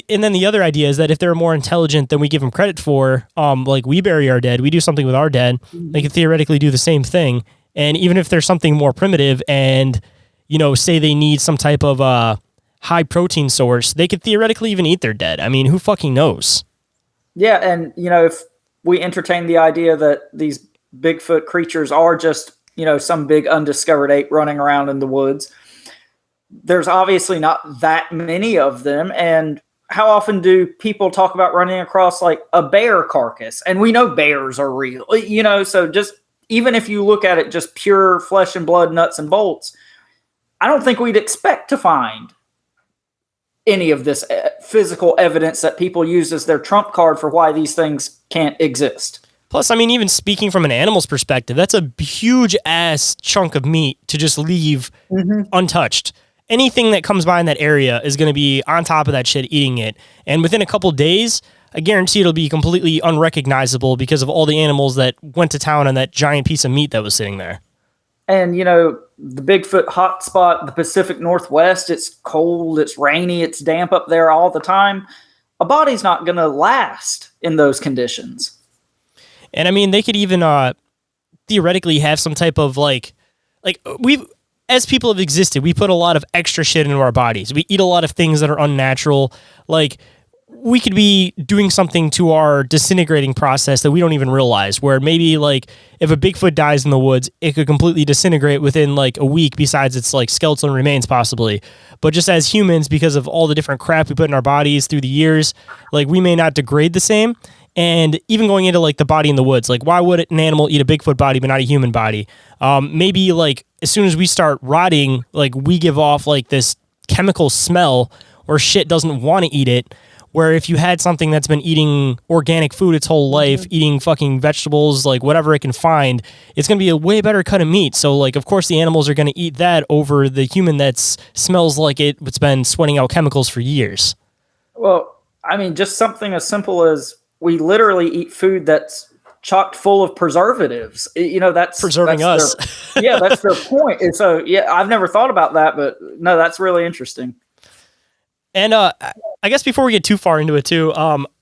and then the other idea is that if they're more intelligent than we give them credit for, like we bury our dead, we do something with our dead, they could theoretically do the same thing. And even if there's something more primitive and, you know, say they need some type of high protein source, they could theoretically even eat their dead. I mean, who fucking knows? Yeah, and, you know, if we entertain the idea that these Bigfoot creatures are just, you know, some big undiscovered ape running around in the woods, there's obviously not that many of them. And how often do people talk about running across, like, a bear carcass? And we know bears are real, you know, so just... even if you look at it just pure flesh and blood, nuts and bolts, I don't think we'd expect to find any of this physical evidence that people use as their trump card for why these things can't exist. Plus, I mean, even speaking from an animal's perspective, that's a huge ass chunk of meat to just leave untouched. Anything that comes by in that area is going to be on top of that shit eating it. And within a couple days, I guarantee it'll be completely unrecognizable because of all the animals that went to town on that giant piece of meat that was sitting there. And, you know, the Bigfoot hotspot, the Pacific Northwest, it's cold, it's rainy, it's damp up there all the time. A body's not going to last in those conditions. And I mean, they could even theoretically have some type of like we've, as people have existed, we put a lot of extra shit into our bodies. We eat a lot of things that are unnatural. Like, we could be doing something to our disintegrating process that we don't even realize, where maybe like if a Bigfoot dies in the woods, it could completely disintegrate within like a week, besides its like skeletal remains possibly. But just as humans, because of all the different crap we put in our bodies through the years, like we may not degrade the same. And even going into like the body in the woods, like why would an animal eat a Bigfoot body but not a human body? Maybe like as soon as we start rotting, like we give off like this chemical smell, or shit doesn't want to eat it. Where if you had something that's been eating organic food its whole life, eating fucking vegetables, like whatever it can find, it's going to be a way better cut of meat. So, like, of course, the animals are going to eat that over the human that smells like it's been sweating out chemicals for years. Well, I mean, just something as simple as we literally eat food that's chock full of preservatives. You know, that's preserving us. That's their point. And so, yeah, I've never thought about that, but no, that's really interesting. And I guess before we get too far into it too,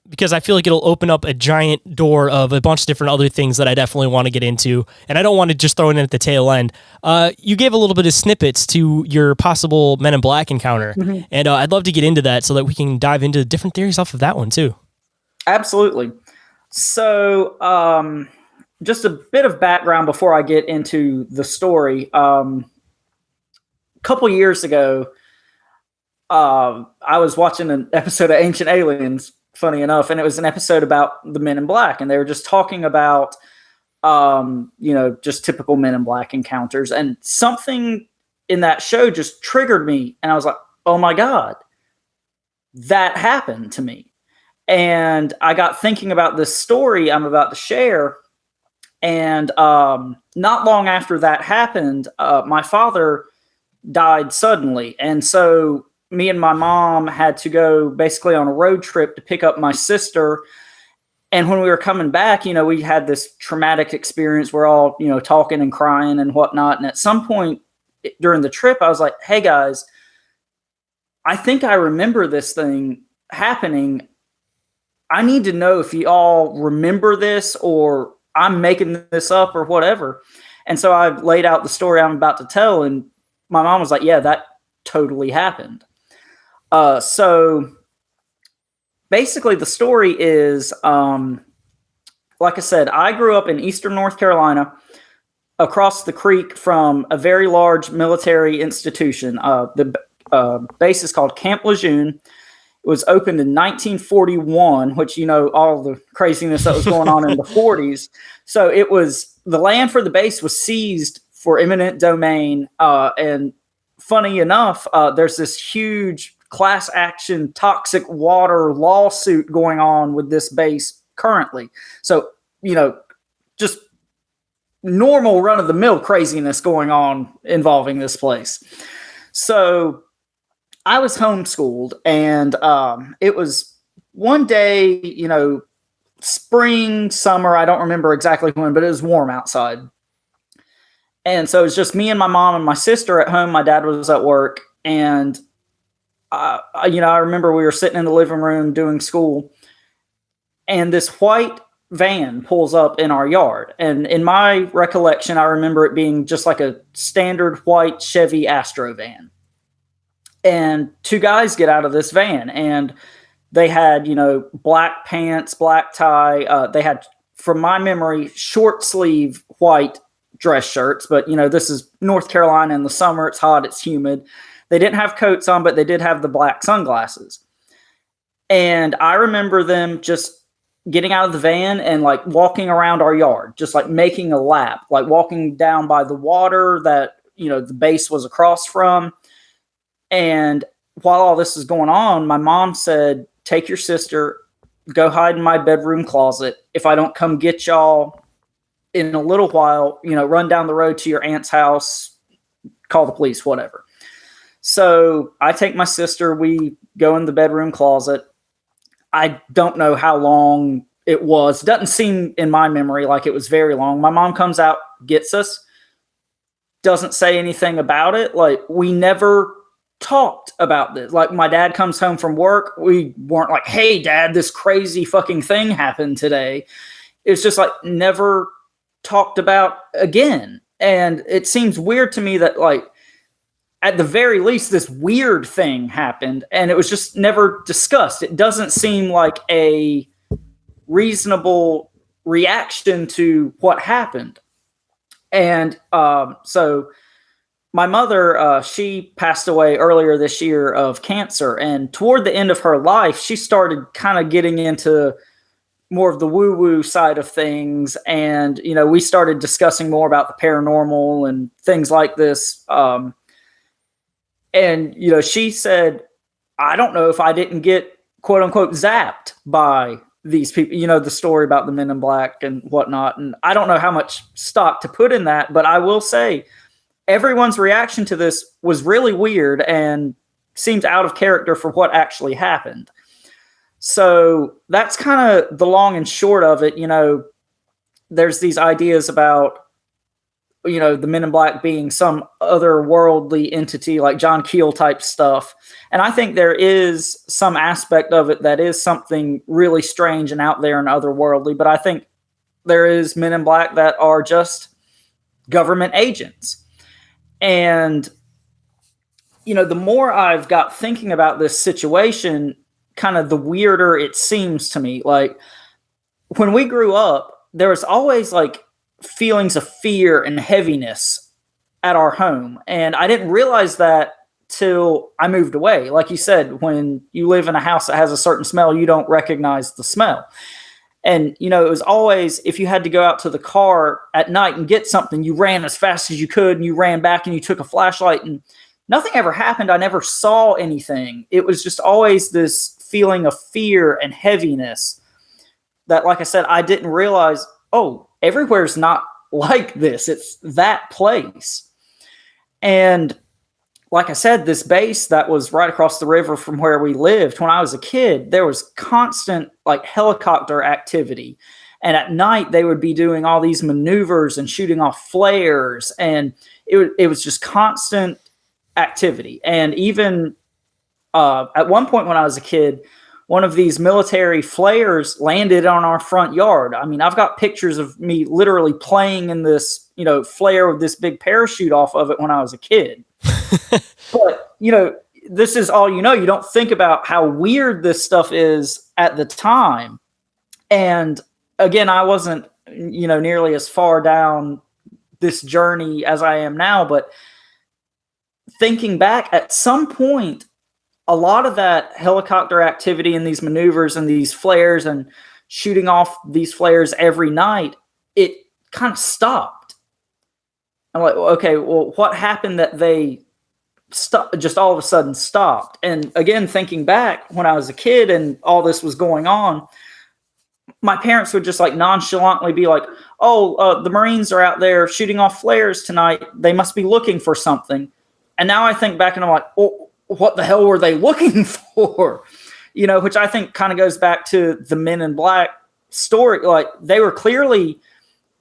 because I feel like it'll open up a giant door of a bunch of different other things that I definitely want to get into, and I don't want to just throw it in at the tail end. You gave a little bit of snippets to your possible Men in Black encounter, and I'd love to get into that so that we can dive into different theories off of that one too. Absolutely. So, just a bit of background before I get into the story. A couple years ago, I was watching an episode of Ancient Aliens, funny enough, and it was an episode about the Men in Black, and they were just talking about, you know, just typical Men in Black encounters, and something in that show just triggered me, and I was like, oh my God, that happened to me. And I got thinking about this story I'm about to share, and not long after that happened, my father died suddenly, and so me and my mom had to go basically on a road trip to pick up my sister. And when we were coming back, you know, we had this traumatic experience. We're all, you know, talking and crying and whatnot. And at some point during the trip, I was like, hey guys, I think I remember this thing happening. I need to know if you all remember this or I'm making this up or whatever. And so I laid out the story I'm about to tell, and my mom was like, yeah, that totally happened. So basically the story is, like I said, I grew up in Eastern North Carolina, across the creek from a very large military institution. The base is called Camp Lejeune. It was opened in 1941, which, all the craziness that was going on in the 40s. So the land for the base was seized for eminent domain. And funny enough, there's this huge class action toxic water lawsuit going on with this base currently. So, just normal run of the mill craziness going on involving this place. So I was homeschooled, and it was one day, spring, summer, I don't remember exactly when, but it was warm outside. And so it was just me and my mom and my sister at home. My dad was at work, and I remember we were sitting in the living room doing school, and this white van pulls up in our yard. And in my recollection, I remember it being just like a standard white Chevy Astro van. And two guys get out of this van, and they had, black pants, black tie. They had, from my memory, short sleeve white dress shirts. But, this is North Carolina in the summer. It's hot. It's humid. They didn't have coats on, but they did have the black sunglasses. And I remember them just getting out of the van and like walking around our yard, just like making a lap, like walking down by the water that, the base was across from. And while all this is going on, my mom said, take your sister, go hide in my bedroom closet. If I don't come get y'all in a little while, run down the road to your aunt's house, call the police, whatever. So I take my sister, we go in the bedroom closet. I don't know how long it was. It doesn't seem in my memory like it was very long. My mom comes out, gets us, doesn't say anything about it. Like, we never talked about this. Like, my dad comes home from work. We weren't like, hey, Dad, this crazy fucking thing happened today. It's just like never talked about again. And it seems weird to me that, like, at the very least, this weird thing happened and it was just never discussed. It doesn't seem like a reasonable reaction to what happened. And so my mother, she passed away earlier this year of cancer. And toward the end of her life, she started kind of getting into more of the woo-woo side of things. And, we started discussing more about the paranormal and things like this. And, she said, I don't know if I didn't get, quote unquote, zapped by these people, the story about the men in black and whatnot. And I don't know how much stock to put in that, but I will say everyone's reaction to this was really weird and seemed out of character for what actually happened. So that's kind of the long and short of it. There's these ideas about, the Men in Black being some otherworldly entity, like John Keel type stuff. And I think there is some aspect of it that is something really strange and out there and otherworldly. But I think there is Men in Black that are just government agents. And, the more I've got thinking about this situation, kind of the weirder it seems to me. Like, when we grew up, there was always like feelings of fear and heaviness at our home. And I didn't realize that till I moved away. Like you said, when you live in a house that has a certain smell, you don't recognize the smell. And, it was always, if you had to go out to the car at night and get something, you ran as fast as you could and you ran back and you took a flashlight and nothing ever happened. I never saw anything. It was just always this feeling of fear and heaviness that, like I said, I didn't realize, everywhere's not like this. It's that place. And like I said, this base that was right across the river from where we lived when I was a kid, there was constant like helicopter activity. And at night they would be doing all these maneuvers and shooting off flares. And it was just constant activity. And even at one point when I was a kid, one of these military flares landed on our front yard. I mean, I've got pictures of me literally playing in this, flare with this big parachute off of it when I was a kid. But, this is all you know. You don't think about how weird this stuff is at the time. And again, I wasn't, nearly as far down this journey as I am now. But thinking back, at some point, a lot of that helicopter activity and these maneuvers and these flares and shooting off these flares every night, it kind of stopped. I'm like, okay, well, what happened that they just all of a sudden stopped? And again, thinking back when I was a kid and all this was going on, my parents would just like nonchalantly be like, the Marines are out there shooting off flares tonight. They must be looking for something. And now I think back and I'm like, what the hell were they looking for? Which I think kind of goes back to the Men in Black story. Like, they were clearly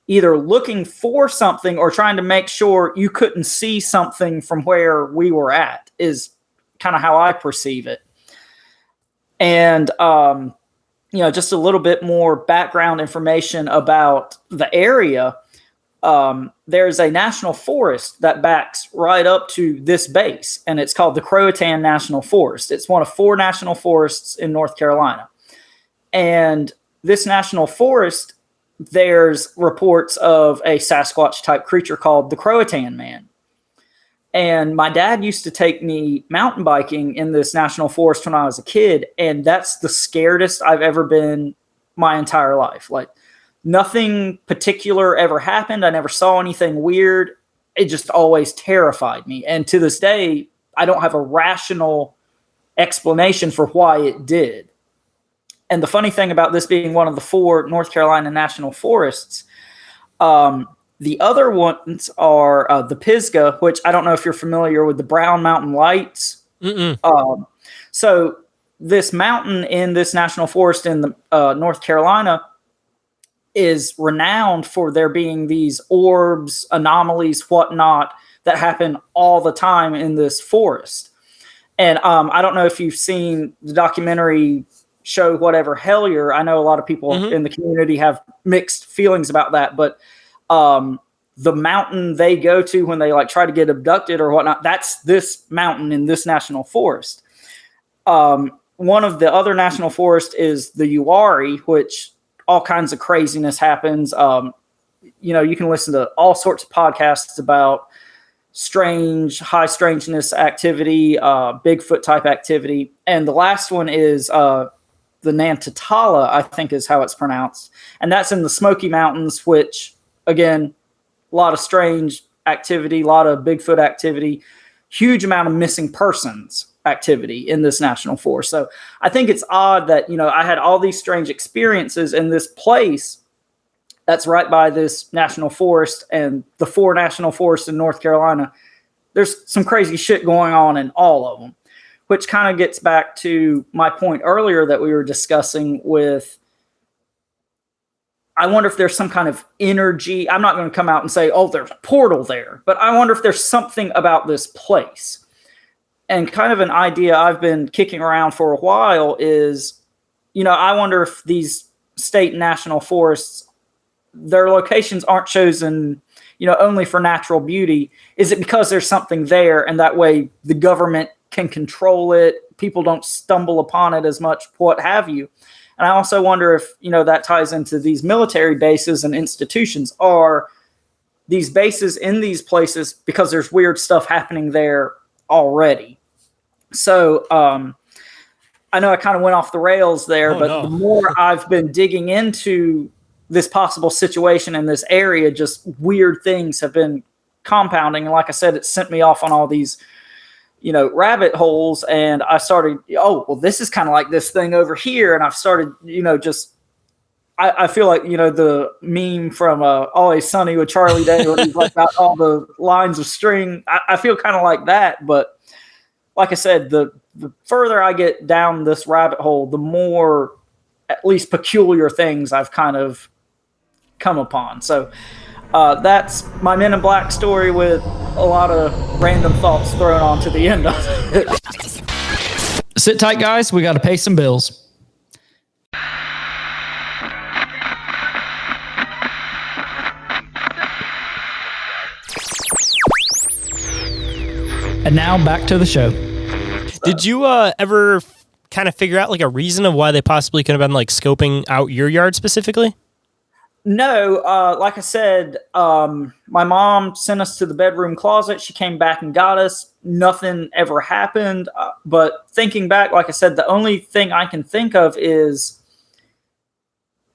either looking for something or trying to make sure you couldn't see something from where we were at, is kind of how I perceive it. And, just a little bit more background information about the area. There's a national forest that backs right up to this base, and it's called the Croatan National Forest. It's one of 4 national forests in North Carolina. And this national forest, there's reports of a Sasquatch type creature called the Croatan Man. And my dad used to take me mountain biking in this national forest when I was a kid, and that's the scaredest I've ever been my entire life. Like, nothing particular ever happened. I never saw anything weird. It just always terrified me. And to this day, I don't have a rational explanation for why it did. And the funny thing about this being one of the 4 North Carolina national forests, the other ones are the Pisgah, which I don't know if you're familiar with the Brown Mountain Lights. So this mountain in this national forest in the North Carolina is renowned for there being these orbs, anomalies, whatnot, that happen all the time in this forest. And I don't know if you've seen the documentary show, whatever, Hellier. I know a lot of people in the community have mixed feelings about that, but the mountain they go to when they like try to get abducted or whatnot, that's this mountain in this national forest. One of the other national forests is the Uwharrie, which all kinds of craziness happens. You can listen to all sorts of podcasts about high strangeness activity, Bigfoot type activity. And the last one is the Nantatala, I think is how it's pronounced. And that's in the Smoky Mountains, which, again, a lot of strange activity, a lot of Bigfoot activity, huge amount of missing persons activity in this national forest. So I think it's odd that, I had all these strange experiences in this place that's right by this national forest, and the 4 national forests in North Carolina. There's some crazy shit going on in all of them, which kind of gets back to my point earlier that we were discussing with, I wonder if there's some kind of energy. I'm not going to come out and say, there's a portal there, but I wonder if there's something about this place. And kind of an idea I've been kicking around for a while is, I wonder if these state and national forests, their locations aren't chosen, only for natural beauty. Is it because there's something there, and that way the government can control it, people don't stumble upon it as much, what have you? And I also wonder if, that ties into these military bases and institutions. Are these bases in these places because there's weird stuff happening there already? So I know I kind of went off the rails there, the more I've been digging into this possible situation in this area, just weird things have been compounding. And like I said, it sent me off on all these, rabbit holes. And I started, this is kind of like this thing over here. And I've started, I feel like, the meme from Always Sunny with Charlie Day, where he's like got all the lines of string. I feel kind of like that. But like I said, the further I get down this rabbit hole, the more at least peculiar things I've kind of come upon. So that's my Men in Black story with a lot of random thoughts thrown on to the end of it. Sit tight, guys. We got to pay some bills. And now back to the show. Did you ever kind of figure out like a reason of why they possibly could have been like scoping out your yard specifically? No, like I said, my mom sent us to the bedroom closet. She came back and got us. Nothing ever happened. But thinking back, like I said, the only thing I can think of is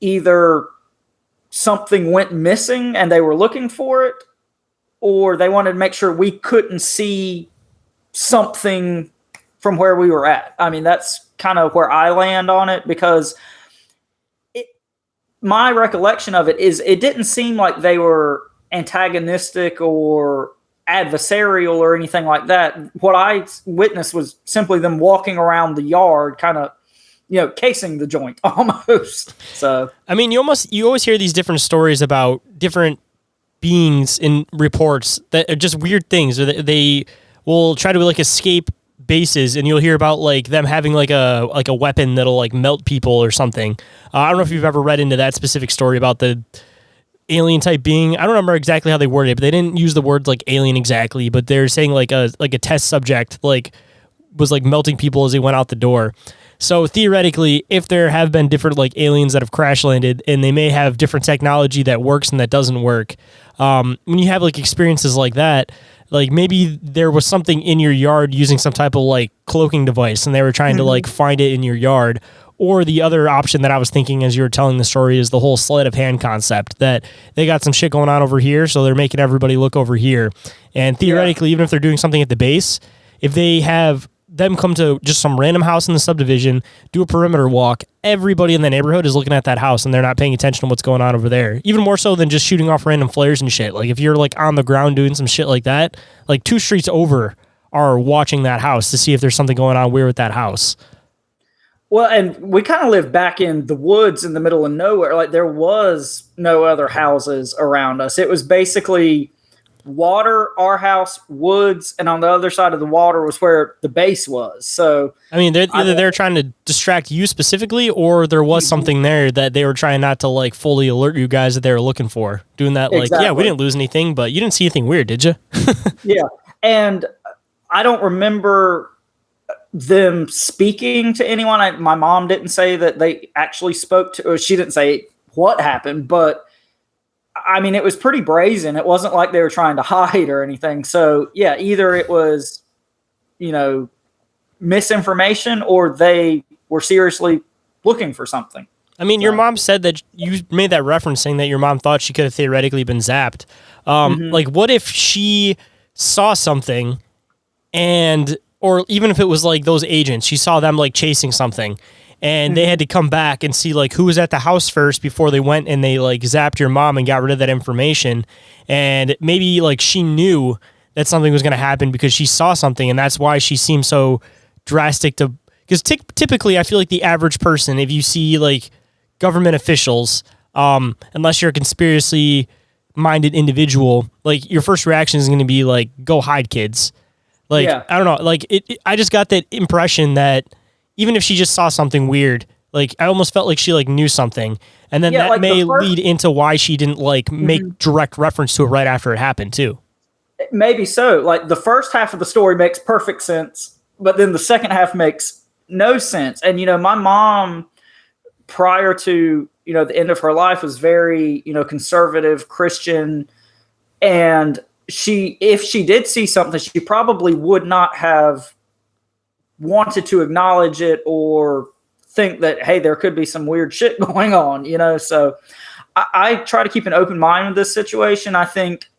either something went missing and they were looking for it, or they wanted to make sure we couldn't see something from where we were at. I mean, that's kind of where I land on it, because my recollection of it is it didn't seem like they were antagonistic or adversarial or anything like that. What I witnessed was simply them walking around the yard, kind of, casing the joint almost. So, I mean, you always hear these different stories about different beings in reports that are just weird things, or they will try to like escape bases, and you'll hear about like them having like a weapon that'll like melt people or something. I don't know if you've ever read into that specific story about the alien type being. I don't remember exactly how they worded it, but they didn't use the words like alien exactly, but they're saying like a test subject like was like melting people as they went out the door. So theoretically, if there have been different like aliens that have crash landed, and they may have different technology that works and that doesn't work, when you have like experiences like that, like maybe there was something in your yard using some type of like cloaking device, and they were trying to like find it in your yard. Or the other option that I was thinking as you were telling the story is the whole sleight of hand concept, that they got some shit going on over here, so they're making everybody look over here. And theoretically, even if they're doing something at the base, if they have them come to just some random house in the subdivision, do a perimeter walk, everybody in the neighborhood is looking at that house and they're not paying attention to what's going on over there. Even more so than just shooting off random flares and shit. Like if you're like on the ground doing some shit like that, like 2 streets over are watching that house to see if there's something going on weird with that house. Well, and we kind of live back in the woods in the middle of nowhere. Like there was no other houses around us. It was basically water, our house, woods, and on the other side of the water was where the base was. So I mean, they're trying to distract you specifically, or there was something there that they were trying not to like fully alert you guys that they were looking for. Doing that, like, yeah, we didn't lose anything, but you didn't see anything weird, did you? Yeah, and I don't remember them speaking to anyone. My mom didn't say that they actually spoke to, or she didn't say what happened, but I mean, it was pretty brazen. It wasn't like they were trying to hide or anything. So yeah, either it was, misinformation, or they were seriously looking for something. I mean, your mom said that you made that reference saying that your mom thought she could have theoretically been zapped. Like what if she saw something or even if it was like those agents, she saw them like chasing something, and they had to come back and see like who was at the house first before they went and they like zapped your mom and got rid of that information. And maybe like she knew that something was going to happen because she saw something, and that's why she seemed so drastic to, because typically I feel like the average person, if you see like government officials, unless you're a conspiracy minded individual, like your first reaction is going to be like, go hide, kids. Like, yeah. I don't know. Like I just got that impression that even if she just saw something weird, like I almost felt like she like knew something, and then that like may lead into why she didn't like make direct reference to it right after it happened too. Maybe so. Like the first half of the story makes perfect sense, but then the second half makes no sense. And, my mom, prior to, the end of her life, was very, conservative Christian. And if she did see something, she probably would not have wanted to acknowledge it or think that, hey, there could be some weird shit going on, So I try to keep an open mind with this situation. I think,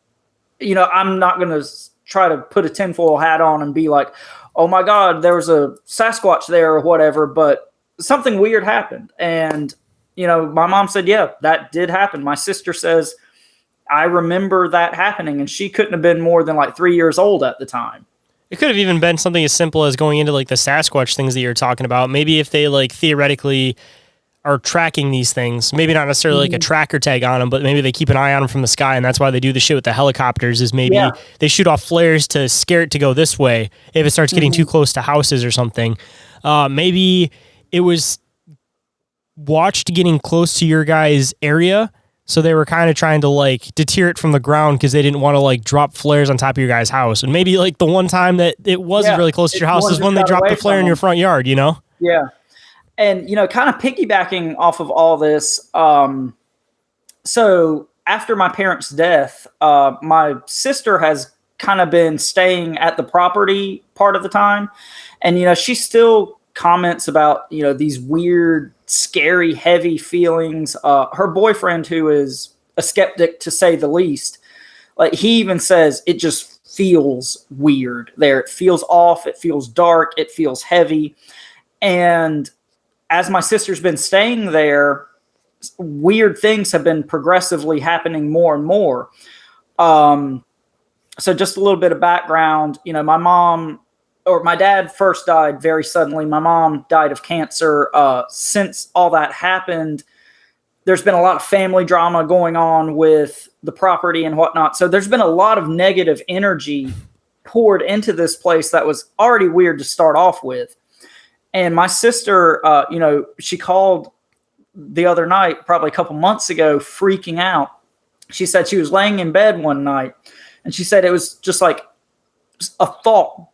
I'm not going to try to put a tinfoil hat on and be like, oh my God, there was a Sasquatch there or whatever, but something weird happened. And, my mom said, yeah, that did happen. My sister says, I remember that happening, and she couldn't have been more than like 3 years old at the time. It could have even been something as simple as going into like the Sasquatch things that you're talking about. Maybe if they like theoretically are tracking these things, maybe not necessarily like a tracker tag on them, but maybe they keep an eye on them from the sky, and that's why they do the shit with the helicopters, is maybe they shoot off flares to scare it to go this way if it starts getting too close to houses or something. Maybe it was watched getting close to your guys' area, So they were kind of trying to like deter it from the ground because they didn't want to like drop flares on top of your guys' house. And maybe like the one time that it wasn't really close to your house is when they dropped the flare in your front yard, you know? Yeah. And, kind of piggybacking off of all this. So after my parents' death, my sister has kind of been staying at the property part of the time. And, she still comments about, these weird, scary, heavy feelings. Her boyfriend, who is a skeptic to say the least, like he even says it just feels weird there. It feels off. It feels dark. It feels heavy. And as my sister's been staying there, weird things have been progressively happening more and more. So just a little bit of background, my dad first died very suddenly. My mom died of cancer. Since all that happened, there's been a lot of family drama going on with the property and whatnot. So there's been a lot of negative energy poured into this place that was already weird to start off with. And my sister, she called the other night, probably a couple months ago, freaking out. She said she was laying in bed one night, and she said it was just like a thought.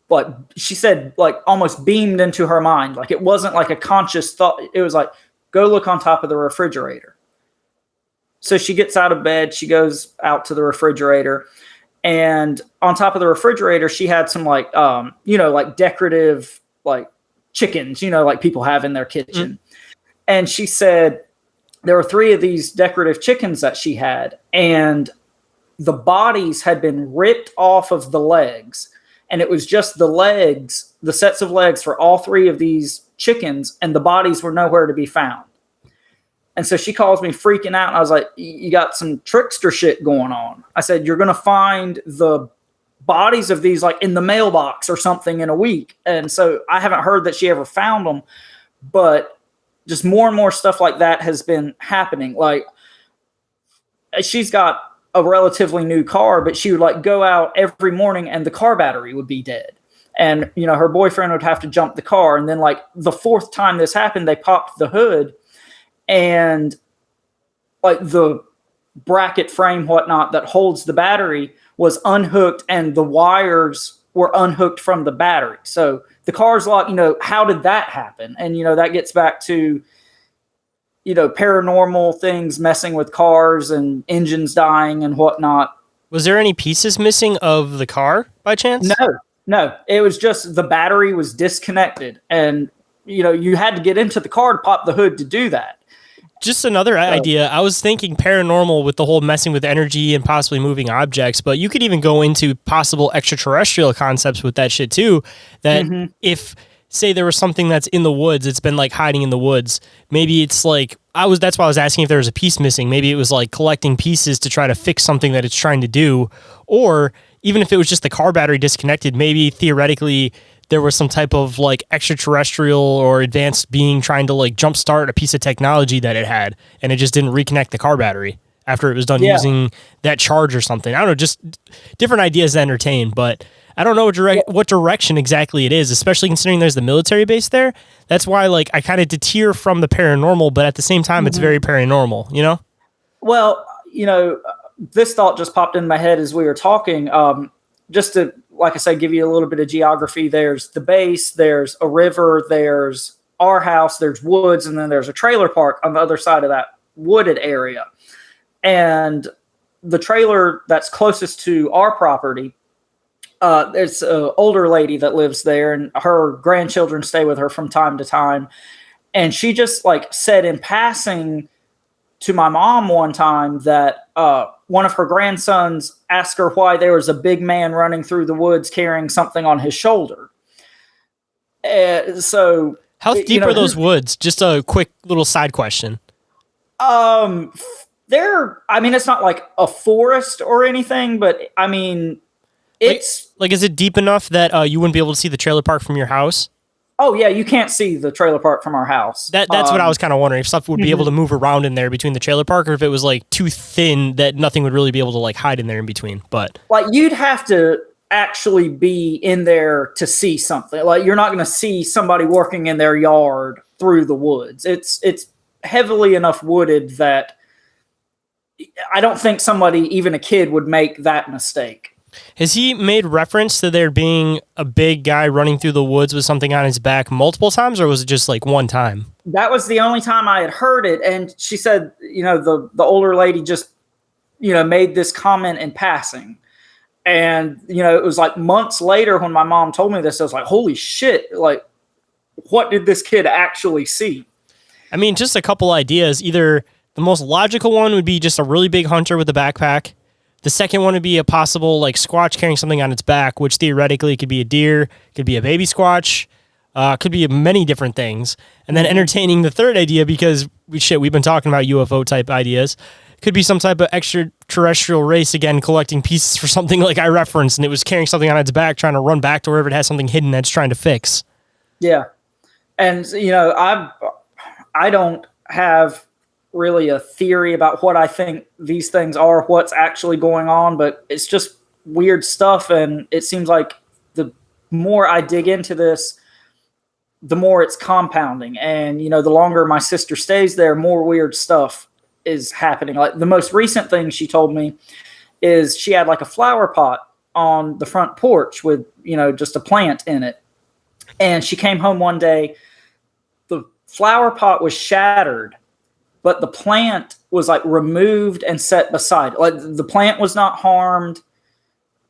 Like she said, like almost beamed into her mind. Like it wasn't like a conscious thought. It was like, go look on top of the refrigerator. So she gets out of bed. She goes out to the refrigerator, and on top of the refrigerator, she had some like decorative like chickens, like people have in their kitchen. Mm. And she said there were 3 of these decorative chickens that she had, and the bodies had been ripped off of the legs. And it was just the legs, the sets of legs for all 3 of these chickens, and the bodies were nowhere to be found. And so she calls me freaking out. And I was like, you got some trickster shit going on. I said, you're going to find the bodies of these like in the mailbox or something in a week. And so I haven't heard that she ever found them, but just more and more stuff like that has been happening. Like she's got a relatively new car, but she would like go out every morning and the car battery would be dead. And, her boyfriend would have to jump the car. And then like the 4th time this happened, they popped the hood, and like the bracket frame, whatnot, that holds the battery was unhooked, and the wires were unhooked from the battery. So the car's locked. How did that happen? And, that gets back to, paranormal things messing with cars and engines dying and whatnot. Was there any pieces missing of the car by chance? No. It was just the battery was disconnected, and, you had to get into the car to pop the hood to do that. Just another idea. I was thinking paranormal with the whole messing with energy and possibly moving objects, but you could even go into possible extraterrestrial concepts with that shit too. That if, say, there was something that's in the woods, it's been like hiding in the woods. Maybe it's like, that's why I was asking if there was a piece missing. Maybe it was like collecting pieces to try to fix something that it's trying to do. Or even if it was just the car battery disconnected, maybe theoretically there was some type of like extraterrestrial or advanced being trying to like jumpstart a piece of technology that it had, and it just didn't reconnect the car battery after it was done using that charge or something. I don't know, just different ideas to entertain, but I don't know what direction exactly it is, especially considering there's the military base there. That's why like I kind of deter from the paranormal, but at the same time, it's very paranormal, Well, this thought just popped in my head as we were talking. Just to, like I said, give you a little bit of geography. There's the base, there's a river, there's our house, there's woods, and then there's a trailer park on the other side of that wooded area. And the trailer that's closest to our property, there's an older lady that lives there, and her grandchildren stay with her from time to time. And she just like said in passing to my mom one time that one of her grandsons asked her why there was a big man running through the woods carrying something on his shoulder. So how deep are those woods? Just a quick little side question. It's not like a forest or anything, but I mean, it's like is it deep enough that you wouldn't be able to see the trailer park from your house? Oh yeah, you can't see the trailer park from our house. That's what I was kind of wondering, if stuff would be able to move around in there between the trailer park, or if it was like too thin that nothing would really be able to like hide in there in between. But like you'd have to actually be in there to see something. Like you're not going to see somebody working in their yard through the woods. It's heavily enough wooded that I don't think somebody, even a kid, would make that mistake. Has he made reference to there being a big guy running through the woods with something on his back multiple times, or was it just like one time? That was the only time I had heard it. And she said, the older lady just, made this comment in passing. And, it was like months later when my mom told me this, I was like, holy shit, like, what did this kid actually see? I mean, just a couple ideas. Either the most logical one would be just a really big hunter with a backpack. The second one would be a possible like squatch carrying something on its back, which theoretically could be a deer, could be a baby squatch, could be many different things. And then entertaining the third idea, because we've been talking about UFO type ideas, could be some type of extraterrestrial race, again, collecting pieces for something like I referenced, and it was carrying something on its back, trying to run back to wherever it has something hidden that's trying to fix. Yeah. And, I don't have really a theory about what I think these things are, what's actually going on, but it's just weird stuff. And it seems like the more I dig into this, the more it's compounding. And, the longer my sister stays there, more weird stuff is happening. Like the most recent thing she told me is she had like a flower pot on the front porch with, just a plant in it. And she came home one day, the flower pot was shattered, but the plant was like removed and set beside it. Like the plant was not harmed.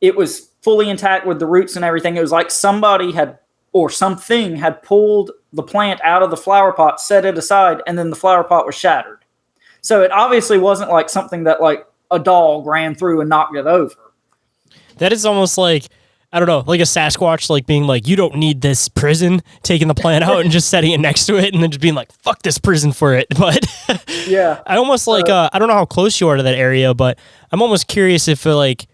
It was fully intact with the roots and everything. It was like somebody had, or something had pulled the plant out of the flower pot, set it aside, and then the flower pot was shattered. So it obviously wasn't like something that like a dog ran through and knocked it over. That is almost like, I don't know, like a Sasquatch, like being like, you don't need this prison, taking the plant out and just setting it next to it and then just being like, fuck this prison for it. But yeah, I almost like, I don't know how close you are to that area, but I'm almost curious if like,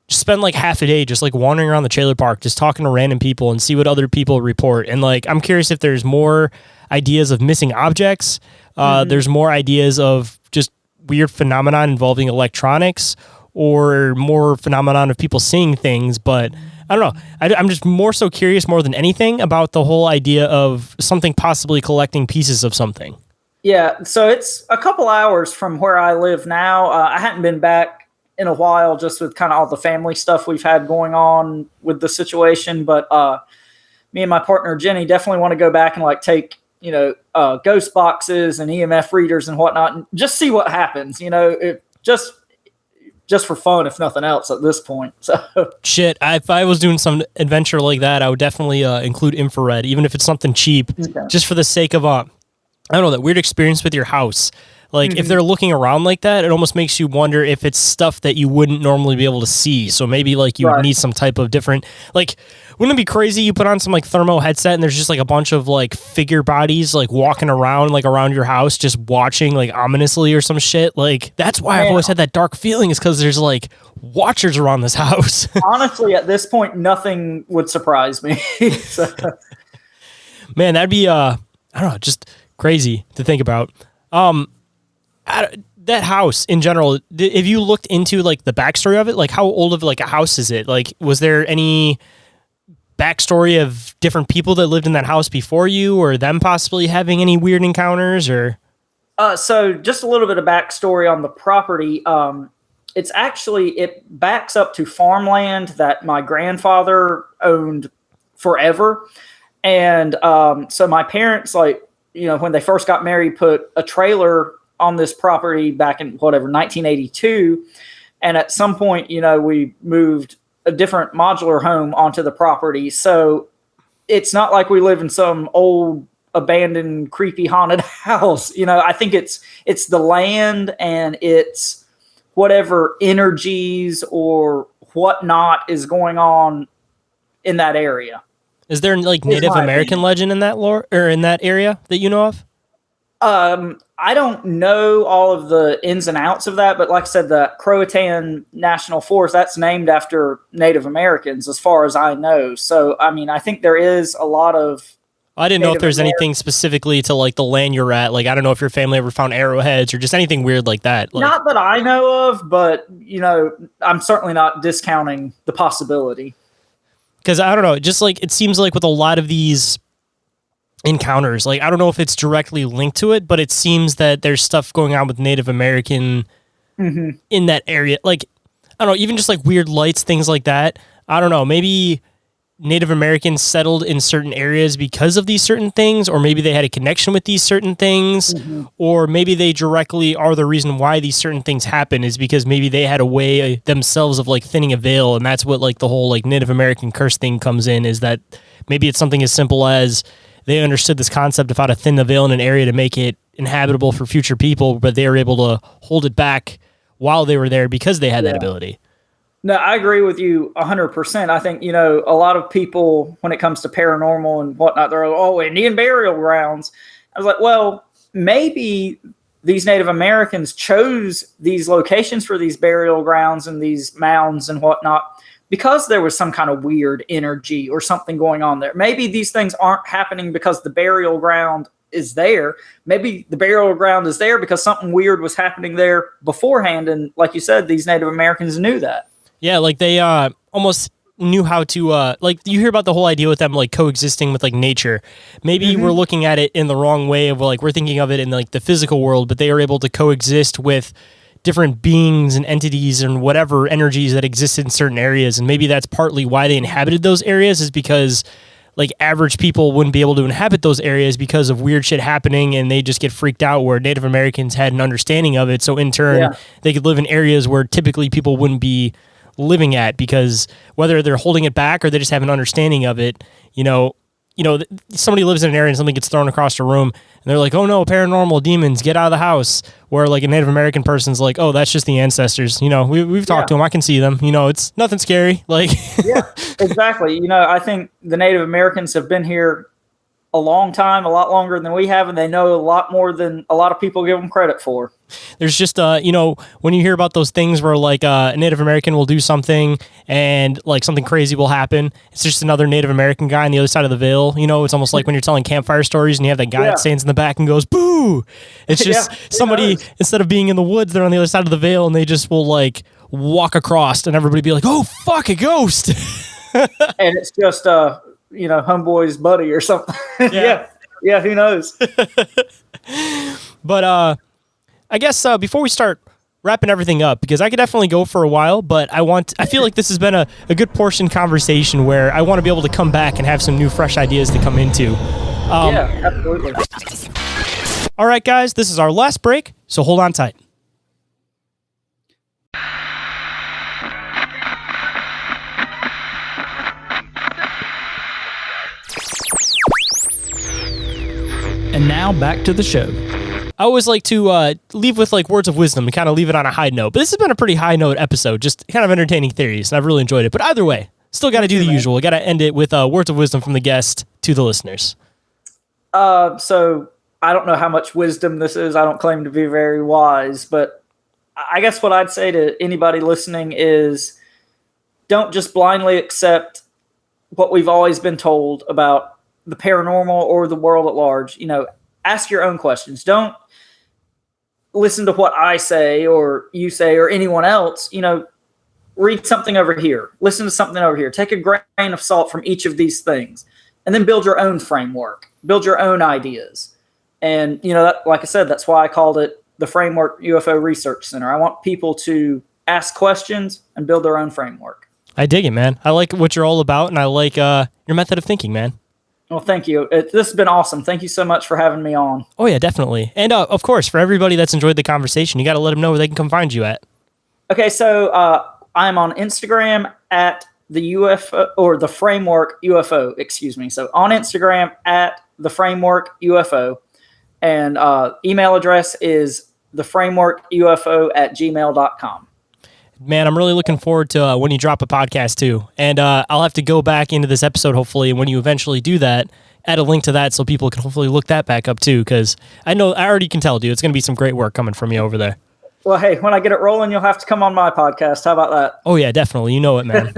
just spend like half a day just like wandering around the trailer park, just talking to random people and see what other people report. And like, I'm curious if there's more ideas of missing objects. There's more ideas of just weird phenomenon involving electronics, or more phenomenon of people seeing things. But I don't know. I'm just more so curious more than anything about the whole idea of something possibly collecting pieces of something. Yeah. So it's a couple hours from where I live now. I hadn't been back in a while, just with kind of all the family stuff we've had going on with the situation. But me and my partner, Jenny, definitely want to go back and like take, ghost boxes and EMF readers and whatnot, and just see what happens, just for fun, if nothing else at this point. So shit, if I was doing some adventure like that, I would definitely include infrared, even if it's something cheap, just for the sake of I don't know, that weird experience with your house. Like if they're looking around like that, it almost makes you wonder if it's stuff that you wouldn't normally be able to see. So maybe like you would need some type of different, like, wouldn't it be crazy? You put on some like thermo headset and there's just like a bunch of like figure bodies like walking around like around your house, just watching like ominously or some shit. Like that's why I've always had that dark feeling, is because there's like watchers around this house. Honestly, at this point, nothing would surprise me. So. Man, that'd be I don't know, just crazy to think about. That house in general, if you looked into like the backstory of it, like how old of like a house is it? Like, was there any backstory of different people that lived in that house before you, or them possibly having any weird encounters? Or so just a little bit of backstory on the property. It backs up to farmland that my grandfather owned forever. And so my parents, like, when they first got married, put a trailer on this property back in 1982. And at some point, we moved a different modular home onto the property. So it's not like we live in some old, abandoned, creepy, haunted house. I think it's the land and it's whatever energies or whatnot is going on in that area. Is there like Native American legend in that lore, or in that area that you know of? I don't know all of the ins and outs of that, but like I said, the Croatan National Forest, that's named after Native Americans as far as I know. So, I mean, I think there is a lot of... I didn't know if there's anything specifically to like the land you're at. Like, I don't know if your family ever found arrowheads or just anything weird like that. Like, not that I know of, but, I'm certainly not discounting the possibility. Because I don't know, just like it seems like with a lot of these encounters, like I don't know if it's directly linked to it, but it seems that there's stuff going on with Native American in that area. Like, I don't know, even just like weird lights, things like that. I don't know, maybe Native Americans settled in certain areas because of these certain things, or maybe they had a connection with these certain things, or maybe they directly are the reason why these certain things happen is because maybe they had a way themselves of like thinning a veil, and that's what like the whole like Native American curse thing comes in, is that maybe it's something as simple as they understood this concept of how to thin the veil in an area to make it inhabitable for future people, but they were able to hold it back while they were there because they had that ability. No, I agree with you 100%. I think, a lot of people, when it comes to paranormal and whatnot, they're like, oh, Indian burial grounds. I was like, well, maybe these Native Americans chose these locations for these burial grounds and these mounds and whatnot because there was some kind of weird energy or something going on there. Maybe these things aren't happening because the burial ground is there. Maybe the burial ground is there because something weird was happening there beforehand. And like you said, these Native Americans knew that. Yeah, like they almost knew how to, like you hear about the whole idea with them like coexisting with like nature. Maybe we're looking at it in the wrong way of like we're thinking of it in like the physical world, but they are able to coexist with different beings and entities and whatever energies that exist in certain areas. And maybe that's partly why they inhabited those areas, is because like average people wouldn't be able to inhabit those areas because of weird shit happening, and they just get freaked out, where Native Americans had an understanding of it. So in turn, they could live in areas where typically people wouldn't be living at, because whether they're holding it back or they just have an understanding of it, somebody lives in an area and something gets thrown across the room and they're like, oh no, paranormal demons, get out of the house. Where like a Native American person's like, oh, that's just the ancestors. We've talked to them. I can see them. It's nothing scary. Like, yeah, exactly. I think the Native Americans have been here a long time, a lot longer than we have, and they know a lot more than a lot of people give them credit for. There's just, when you hear about those things where like a Native American will do something and like something crazy will happen, it's just another Native American guy on the other side of the veil. It's almost like when you're telling campfire stories and you have that guy that stands in the back and goes, boo. It's just somebody, instead of being in the woods, they're on the other side of the veil and they just will like walk across and everybody be like, oh, fuck, a ghost. And it's just, homeboy's buddy or something. Yeah, who knows? But I guess before we start wrapping everything up, because I could definitely go for a while, but I feel like this has been a good portion conversation where I want to be able to come back and have some new fresh ideas to come into. Yeah, absolutely. All right, guys, this is our last break, so hold on tight. And now back to the show. I always like to leave with like words of wisdom to kind of leave it on a high note. But this has been a pretty high note episode, just kind of entertaining theories, and I've really enjoyed it. But either way, still got to do the usual. Got to end it with words of wisdom from the guest to the listeners. So I don't know how much wisdom this is. I don't claim to be very wise, but I guess what I'd say to anybody listening is don't just blindly accept what we've always been told about the paranormal or the world at large. Ask your own questions. Don't listen to what I say or you say or anyone else. Read something over here. Listen to something over here. Take a grain of salt from each of these things, and then build your own framework. Build your own ideas. And, like I said, that's why I called it the Framework UFO Research Center. I want people to ask questions and build their own framework. I dig it, man. I like what you're all about, and I like your method of thinking, man. Well, thank you. This has been awesome. Thank you so much for having me on. Oh, yeah, definitely. And, of course, for everybody that's enjoyed the conversation, you got to let them know where they can come find you at. Okay, so I'm on Instagram at the UFO, or the Framework UFO, excuse me. So on Instagram at the Framework UFO. And email address is theframeworkufo@gmail.com. Man, I'm really looking forward to when you drop a podcast too. And I'll have to go back into this episode, hopefully, and when you eventually do that, add a link to that so people can hopefully look that back up too, because I already can tell, dude, it's going to be some great work coming from you over there. Well, hey, when I get it rolling, you'll have to come on my podcast. How about that? Oh, yeah, definitely. You know it, man.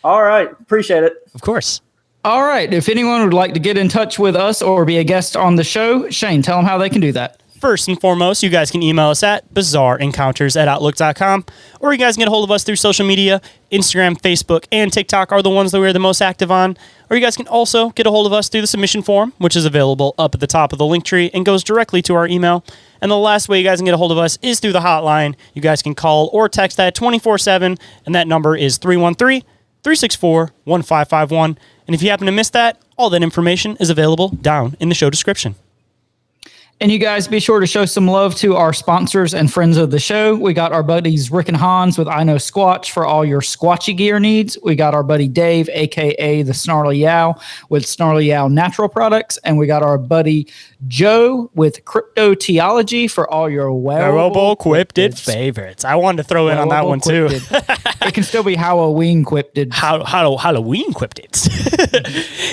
All right. Appreciate it. Of course. All right. If anyone would like to get in touch with us or be a guest on the show, Shane, tell them how they can do that. First and foremost, you guys can email us at bizarreencounters@outlook.com, or you guys can get a hold of us through social media. Instagram, Facebook, and TikTok are the ones that we're the most active on. Or you guys can also get a hold of us through the submission form, which is available up at the top of the link tree and goes directly to our email. And the last way you guys can get a hold of us is through the hotline. You guys can call or text that 24/7, and that number is 313-364-1551. And if you happen to miss that, all that information is available down in the show description. And you guys be sure to show some love to our sponsors and friends of the show. We got our buddies Rick and Hans with IKNOWSQUATCH for all your squatchy gear needs. We got our buddy Dave, a.k.a. the Snarly Yow, with Snarly Yow Natural Products. And we got our buddy Joe with Cryptoteology for all your wearable cryptid favorites. I wanted to throw in on that one too. It can still be Halloween cryptid. Halloween cryptids.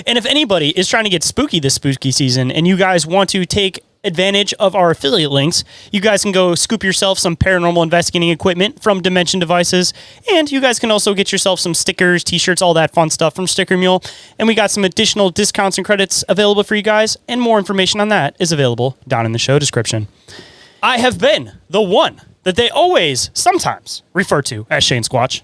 And if anybody is trying to get spooky this spooky season and you guys want to take advantage of our affiliate links, you guys can go scoop yourself some paranormal investigating equipment from Dimension Devices, and you guys can also get yourself some stickers, t-shirts, all that fun stuff from Sticker Mule, and we got some additional discounts and credits available for you guys, and more information on that is available down in the show description. I have been the one that they always sometimes refer to as Shane Squatch.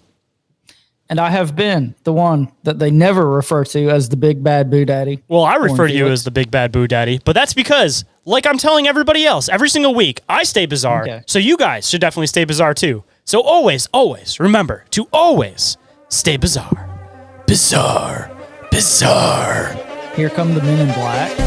And I have been the one that they never refer to as the Big Bad Boo Daddy. Well, I refer to you as the Big Bad Boo Daddy, but that's because, like I'm telling everybody else, every single week, I stay bizarre. Okay. So you guys should definitely stay bizarre too. So always, always remember to always stay bizarre. Bizarre. Bizarre. Here come the men in black.